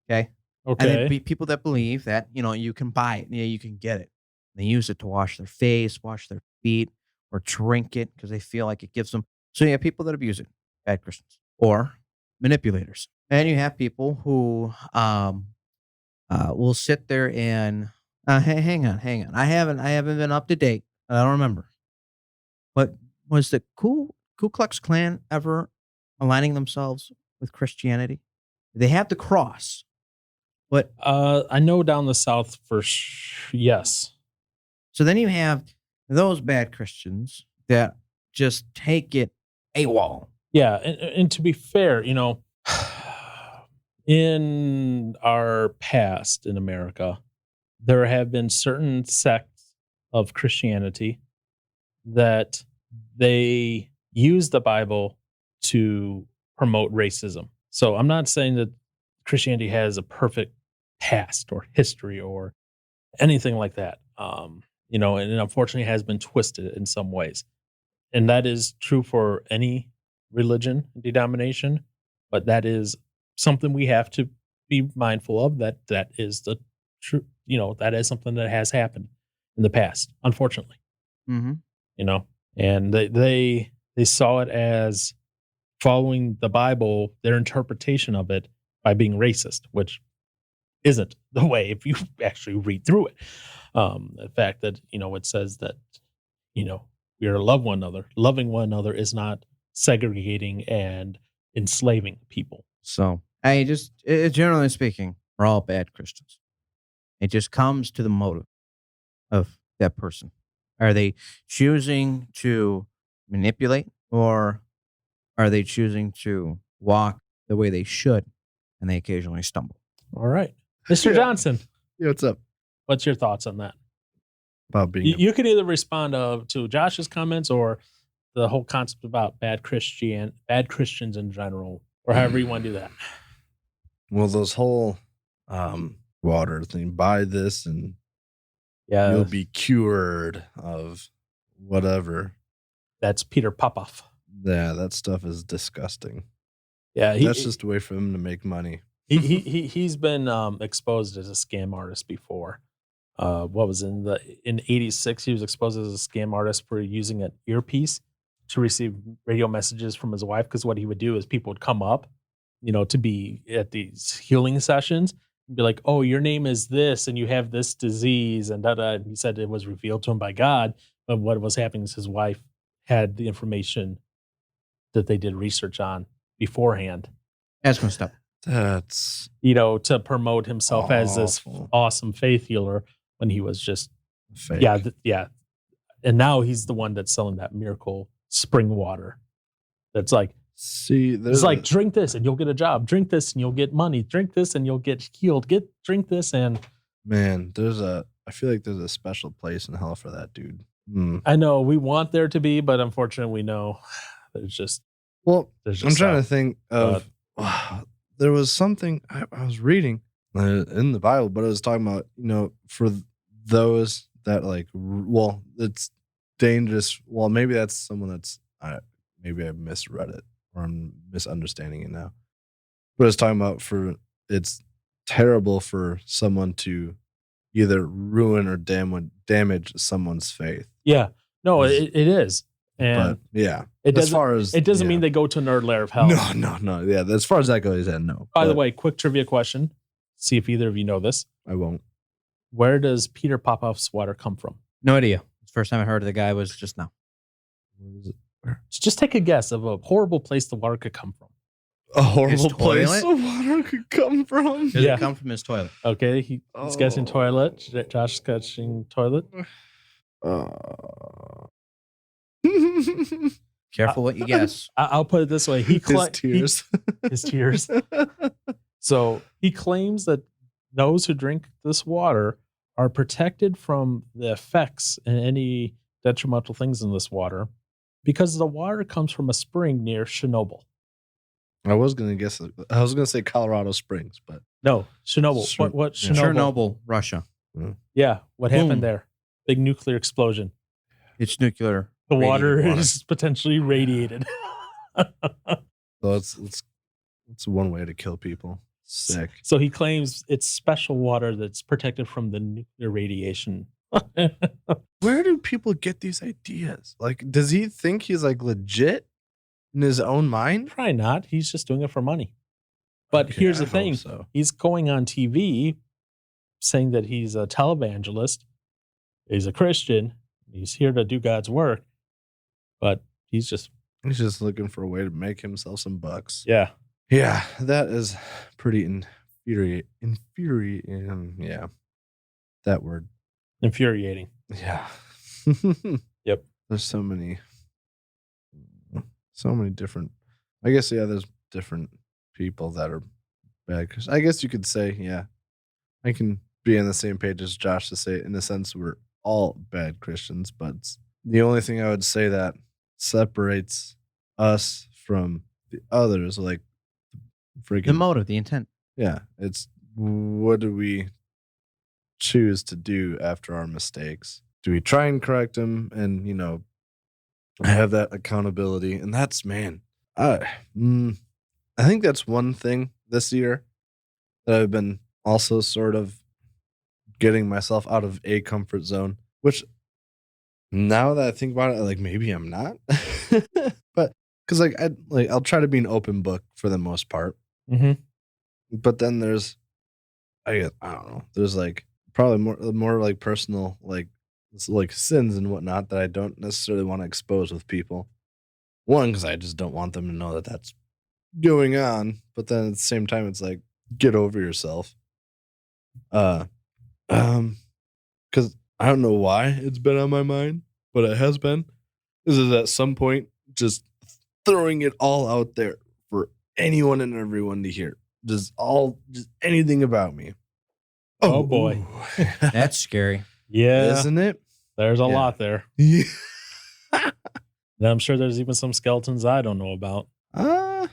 B: okay? And
A: Okay.
B: then people that believe that, you can buy it, you can get it. They use it to wash their face, wash their feet, or drink it because they feel like it gives them. So you have people that abuse it, bad Christians, or manipulators. And you have people who will sit there and hang on. I haven't been up to date. I don't remember. But was the Ku Klux Klan ever aligning themselves with Christianity? They have the cross, but
A: I know down the South yes.
B: so then you have those bad Christians that just take it AWOL.
A: Yeah. And to be fair, in our past in America, there have been certain sects of Christianity that they use the Bible to promote racism. So I'm not saying that Christianity has a perfect past or history or anything like that. And it unfortunately has been twisted in some ways. And that is true for any religion, denomination, but that is something we have to be mindful of, that is the true, that is something that has happened in the past, unfortunately.
B: Mm-hmm.
A: And they saw it as following the Bible, their interpretation of it, by being racist, which isn't the way if you actually read through it. The fact that, it says that, we are to love one another. Loving one another is not segregating and enslaving people.
B: So generally speaking, we're all bad Christians. It just comes to the motive of that person. Are they choosing to manipulate, or are they choosing to walk the way they should and they occasionally stumble?
A: All right. Mr.
D: Yeah.
A: Johnson,
D: Yeah, what's up?
A: what's your thoughts on that?
D: About being
A: You can either respond to Josh's comments or the whole concept about bad Christians in general, or however you want to do that.
D: well, those whole water thing, buy this and
A: Yeah,
D: you'll be cured of whatever.
A: that's Peter Popoff.
D: Yeah, that stuff is disgusting.
A: Yeah,
D: That's just a way for him to make money.
A: he's been exposed as a scam artist before. What was in '86? He was exposed as a scam artist for using an earpiece to receive radio messages from his wife. Because what he would do is people would come up, to be at these healing sessions and be like, "Oh, your name is this, and you have this disease," and da da. And he said it was revealed to him by God. But what was happening is his wife had the information that they did research on beforehand.
B: That's messed up.
D: That's
A: To promote himself as this
D: awful.
A: awesome faith healer when he was just
D: Fake.
A: yeah. And now he's the one that's selling that miracle spring water. That's like,
D: See,
A: it's like, drink this and you'll get a job. Drink this and you'll get money. Drink this and you'll get healed. Drink this and
D: man, I feel like there's a special place in hell for that dude.
A: I know we want there to be, but unfortunately we know there's just
D: Well,
A: there's
D: I'm
A: just
D: trying
A: some.
D: to think of there was something I was reading in the Bible, but it was talking about, for those that it's dangerous. Well, maybe that's someone that's maybe I misread it or I'm misunderstanding it now. But it's talking about it's terrible for someone to either ruin or damage someone's faith.
A: Yeah. No, it is. And
D: But yeah,
A: it
D: as far as
A: doesn't mean they go to nerd lair of hell.
D: No. Yeah, as far as that goes, yeah, no.
A: By the
D: But
A: way, quick trivia question. See if either of you know this.
D: I won't.
A: Where does Peter Popoff's water come from?
B: No idea. The first time I heard of the guy was just now.
D: Where is it?
A: Just take a guess of a horrible place the water could come from.
D: A horrible place
B: toilet?
D: the water could come from.
B: Does
A: Yeah.
B: it come from his toilet?
A: Okay, he's guessing toilet. Josh is guessing toilet.
B: Careful what you guess.
A: I'll put it this way:
D: His tears.
A: his tears. So he claims that those who drink this water are protected from the effects and any detrimental things in this water because the water comes from a spring near Chernobyl.
D: I was gonna say Colorado Springs, but
A: No, Chernobyl.
D: Cher-
A: What
D: yeah.
A: Chernobyl?
B: Chernobyl, Russia.
A: Yeah, what
B: Boom.
A: happened there? Big nuclear explosion.
B: It's nuclear.
A: The
B: radiated
A: water
B: water.
A: is potentially radiated.
D: so let's It's one way to kill people. Sick.
A: So he claims it's special water that's protected from the nuclear radiation.
D: Where do people get these ideas? Like, does he think he's like legit in his own mind?
A: Probably not. He's just doing it for money. But
D: Okay,
A: here's
D: I
A: the thing.
D: hope so.
A: He's going on TV saying that he's a televangelist. He's a Christian. He's here to do God's work. But he's just
D: looking for a way to make himself some bucks.
A: Yeah.
D: Yeah, that is pretty infuriating. Yeah, that word.
A: Infuriating.
D: Yeah.
A: Yep.
D: There's so many different. I guess there's different people that are bad. Because I guess you could say, yeah, I can be on the same page as Josh to say, in a sense, we're all bad Christians. But the only thing I would say that separates us from the others, like freaking
B: The motive, the intent.
D: yeah, it's what do we choose to do after our mistakes? Do we try and correct them and, have that accountability? And that's, man, I think that's one thing this year that I've been also sort of getting myself out of a comfort zone, which now that I think about it, like maybe I'm not, but because I'll try to be an open book for the most part.
A: Mm-hmm.
D: But then there's, I don't know. There's like probably more like personal, like sins and whatnot that I don't necessarily want to expose with people. One, because I just don't want them to know that that's going on. But then at the same time, it's like, get over yourself. Because I don't know why it's been on my mind, but it has been. This is at some point just throwing it all out there for anyone and everyone to hear. Just anything about me.
A: Oh boy.
B: That's scary.
A: Yeah.
D: Isn't it?
A: There's a
D: Yeah.
A: lot there.
D: Yeah.
A: And I'm sure there's even some skeletons I don't know about.
D: I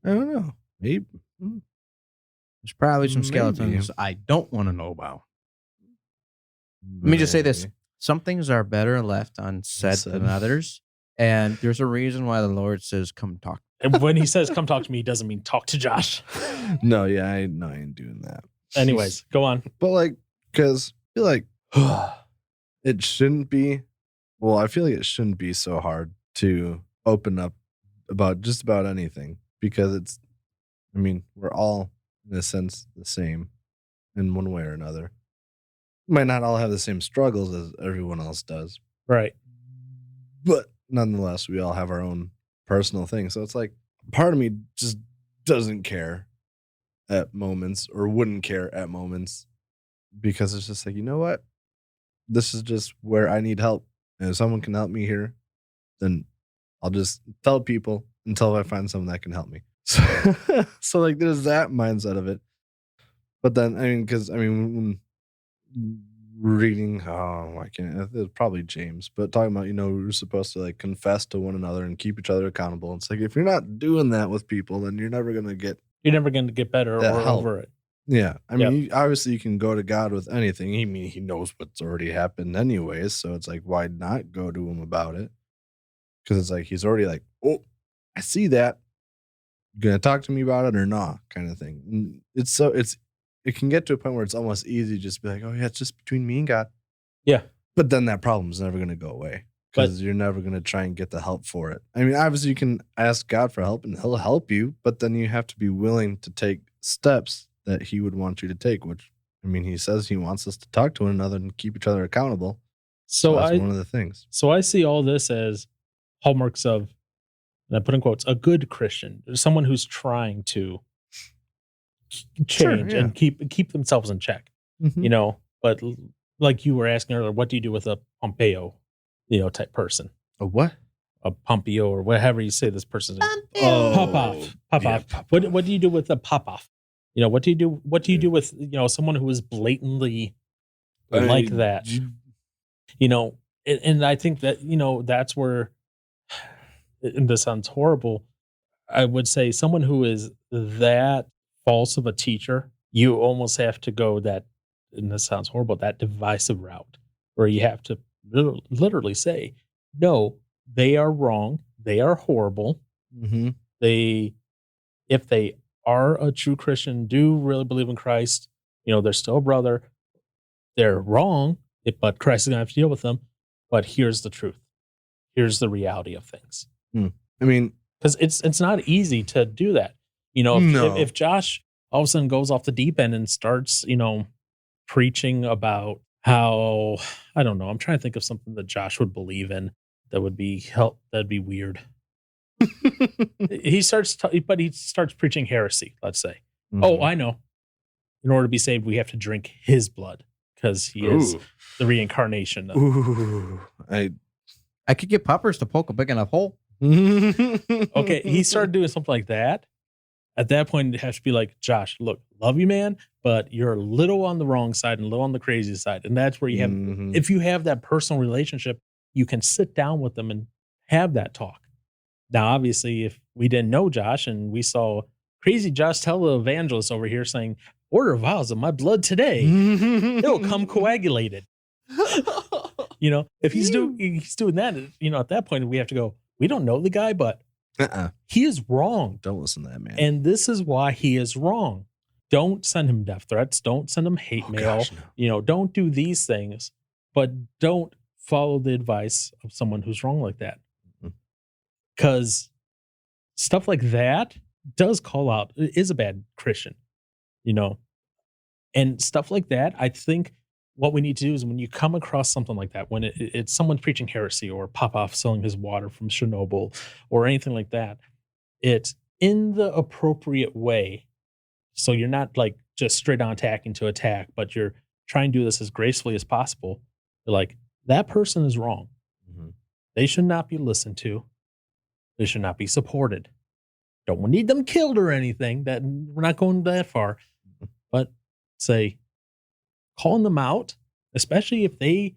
D: don't know. Maybe.
B: There's probably some
D: Maybe.
B: skeletons I don't want to know about. Let me just say this.
D: Maybe.
B: Some things are better left unsaid than others. And there's a reason why the Lord says, come talk.
A: And when he says, come talk to me, he doesn't mean talk to Josh.
D: No, yeah, I ain't doing that.
A: Anyways, go on.
D: But because I feel like it shouldn't be. Well, I feel like it shouldn't be so hard to open up about just about anything because we're all in a sense the same in one way or another. Might not all have the same struggles as everyone else does,
A: Right.
D: but nonetheless, we all have our own personal things. So it's like part of me just doesn't care at moments or wouldn't care at moments because it's just like, you know what? This is just where I need help. And if someone can help me here, then I'll just tell people until I find someone that can help me. So like there's that mindset of it. But then, when reading, I can't, it's probably James, but talking about, we're supposed to like confess to one another and keep each other accountable. It's like, if you're not doing that with people, then you're never going to get
A: better or
D: that help.
A: over it.
D: Yeah. Obviously you can go to God with anything. He knows what's already happened anyways. So it's like, why not go to him about it? Because it's like, he's already like, oh, I see that. You gonna talk to me about it or not? Kind of thing. It can get to a point where it's almost easy to just be like, oh yeah, it's just between me and God.
A: Yeah.
D: But then that problem's never going to go away because you're never going to try and get the help for it. Obviously you can ask God for help and he'll help you, but then you have to be willing to take steps that he would want you to take, which, he says he wants us to talk to one another and keep each other accountable. So that's one of the things.
A: So I see all this as hallmarks of, and I put in quotes, a good Christian, someone who's trying to change and keep themselves in check,
D: Mhm.
A: but like you were asking earlier, what do you do with a Pompeo, type person?
D: A what?
A: A Pompeo or whatever you say this person's name.
D: Oh,
A: Pop off.
D: yeah,
A: What do you do with a pop off? What do you do with, someone who is blatantly like that? And I think that, that's where, and this sounds horrible, I would say someone who is that false of a teacher, you almost have to go that, and this sounds horrible, that divisive route where you have to literally say, no, they are wrong. They are horrible.
D: Mm-hmm.
A: They, if they are a true Christian, do really believe in Christ, they're still a brother. They're wrong, but Christ is going to have to deal with them. But here's the truth. Here's the reality of things.
D: I mean,
A: because it's not easy to do that. If Josh all of a sudden goes off the deep end and starts, preaching about how, I don't know, I'm trying to think of something that Josh would believe in that would be that'd be weird. He starts preaching heresy, let's say. Oh, I know. In order to be saved, we have to drink his blood because he is the reincarnation.
B: I could get poppers to poke a big enough hole.
A: Okay, he started doing something like that. At that point, it has to be like, Josh, look, love you, man, but you're a little on the wrong side and a little on the crazy side. And that's where you have, if you have that personal relationship, you can sit down with them and have that talk. Now, obviously, if we didn't know Josh and we saw crazy Josh televangelist over here saying, order vials of my blood today, it'll come coagulated. If he's doing that, at that point, we have to go, we don't know the guy, but he is wrong.
D: Don't listen to that man.
A: And this is why he is wrong. Don't send him death threats. Don't send him hate mail.
D: Gosh, no.
A: Don't do these things, but don't follow the advice of someone who's wrong like that. Because stuff like that does call out, is a bad Christian, and stuff like that. I think what we need to do is when you come across something like that, when it's someone preaching heresy or Popoff selling his water from Chernobyl or anything like that, it's in the appropriate way. So you're not like just straight on attacking to attack, but you're trying to do this as gracefully as possible. You're like, that person is wrong. They should not be listened to. They should not be supported. Don't need them killed or anything. That we're not going that far. But say, calling them out, especially if they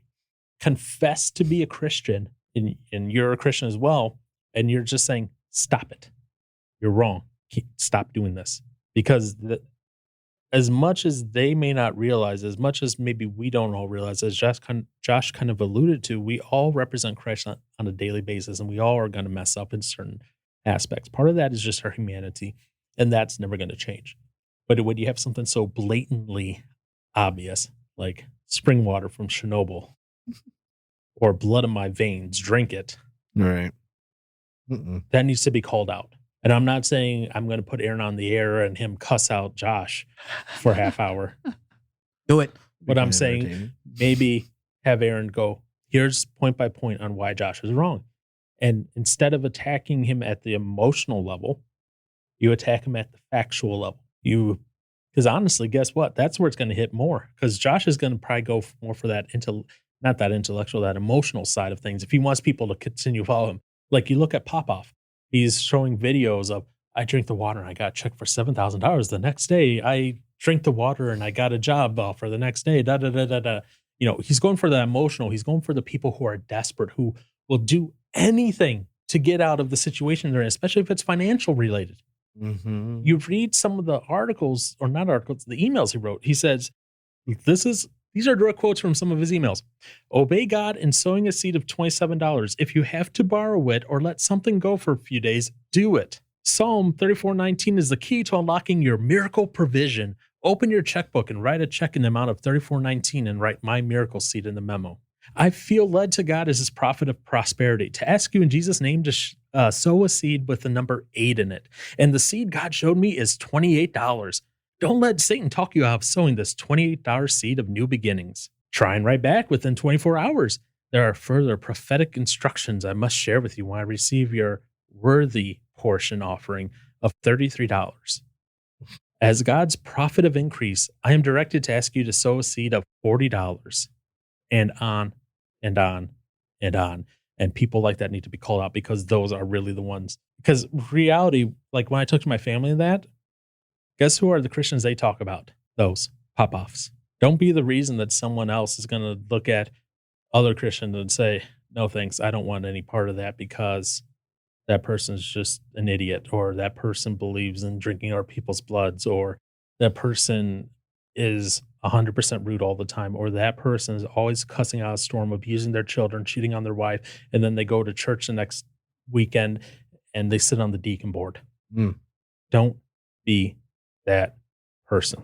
A: confess to be a Christian and you're a Christian as well, and you're just saying, stop it. You're wrong. Stop doing this. Because as much as they may not realize, as much as maybe we don't all realize, as Josh kind of alluded to, we all represent Christ on a daily basis, and we all are going to mess up in certain aspects. Part of that is just our humanity, and that's never going to change. But when you have something so blatantly obvious, like spring water from Chernobyl or blood in my veins, drink it.
D: Right.
A: That needs to be called out. And I'm not saying I'm going to put Aaron on the air and him cuss out Josh for a half hour.
B: Do it.
A: But I'm saying maybe have Aaron go, here's point by point on why Josh is wrong. And instead of attacking him at the emotional level, you attack him at the factual level. Because honestly, guess what? That's where it's going to hit more. Because Josh is going to probably go more for that, not that intellectual, that emotional side of things. If he wants people to continue to follow him. Like you look at Popoff. He's showing videos of, I drink the water and I got a check for $7,000. The next day, I drink the water and I got a job offer the next day. Da, da, da, da, da. He's going for the emotional. He's going for the people who are desperate, who will do anything to get out of the situation they're in, especially if it's financial related. You read some of the articles, or not articles, the emails he wrote. He says, these are direct quotes from some of his emails. Obey God in sowing a seed of $27. If you have to borrow it or let something go for a few days, do it. Psalm 34:19 is the key to unlocking your miracle provision. Open your checkbook and write a check in the amount of $34.19 and write my miracle seed in the memo. I feel led to God as his prophet of prosperity to ask you in Jesus' name to sow a seed with the number 8 in it. And the seed God showed me is $28. Don't let Satan talk you out of sowing this $28 seed of new beginnings. Try and write back within 24 hours. There are further prophetic instructions I must share with you when I receive your worthy portion offering of $33. As God's prophet of increase, I am directed to ask you to sow a seed of $40 and on and on and on. And people like that need to be called out because those are really the ones. Because reality, like when I talk to my family and that, guess who are the Christians they talk about? Those pop-offs. Don't be the reason that someone else is going to look at other Christians and say, no, thanks, I don't want any part of that because that person's just an idiot, or that person believes in drinking our people's bloods, or that person is 100% rude all the time, or that person is always cussing out a storm, abusing their children, cheating on their wife, and then they go to church the next weekend and they sit on the deacon board. Don't be that person.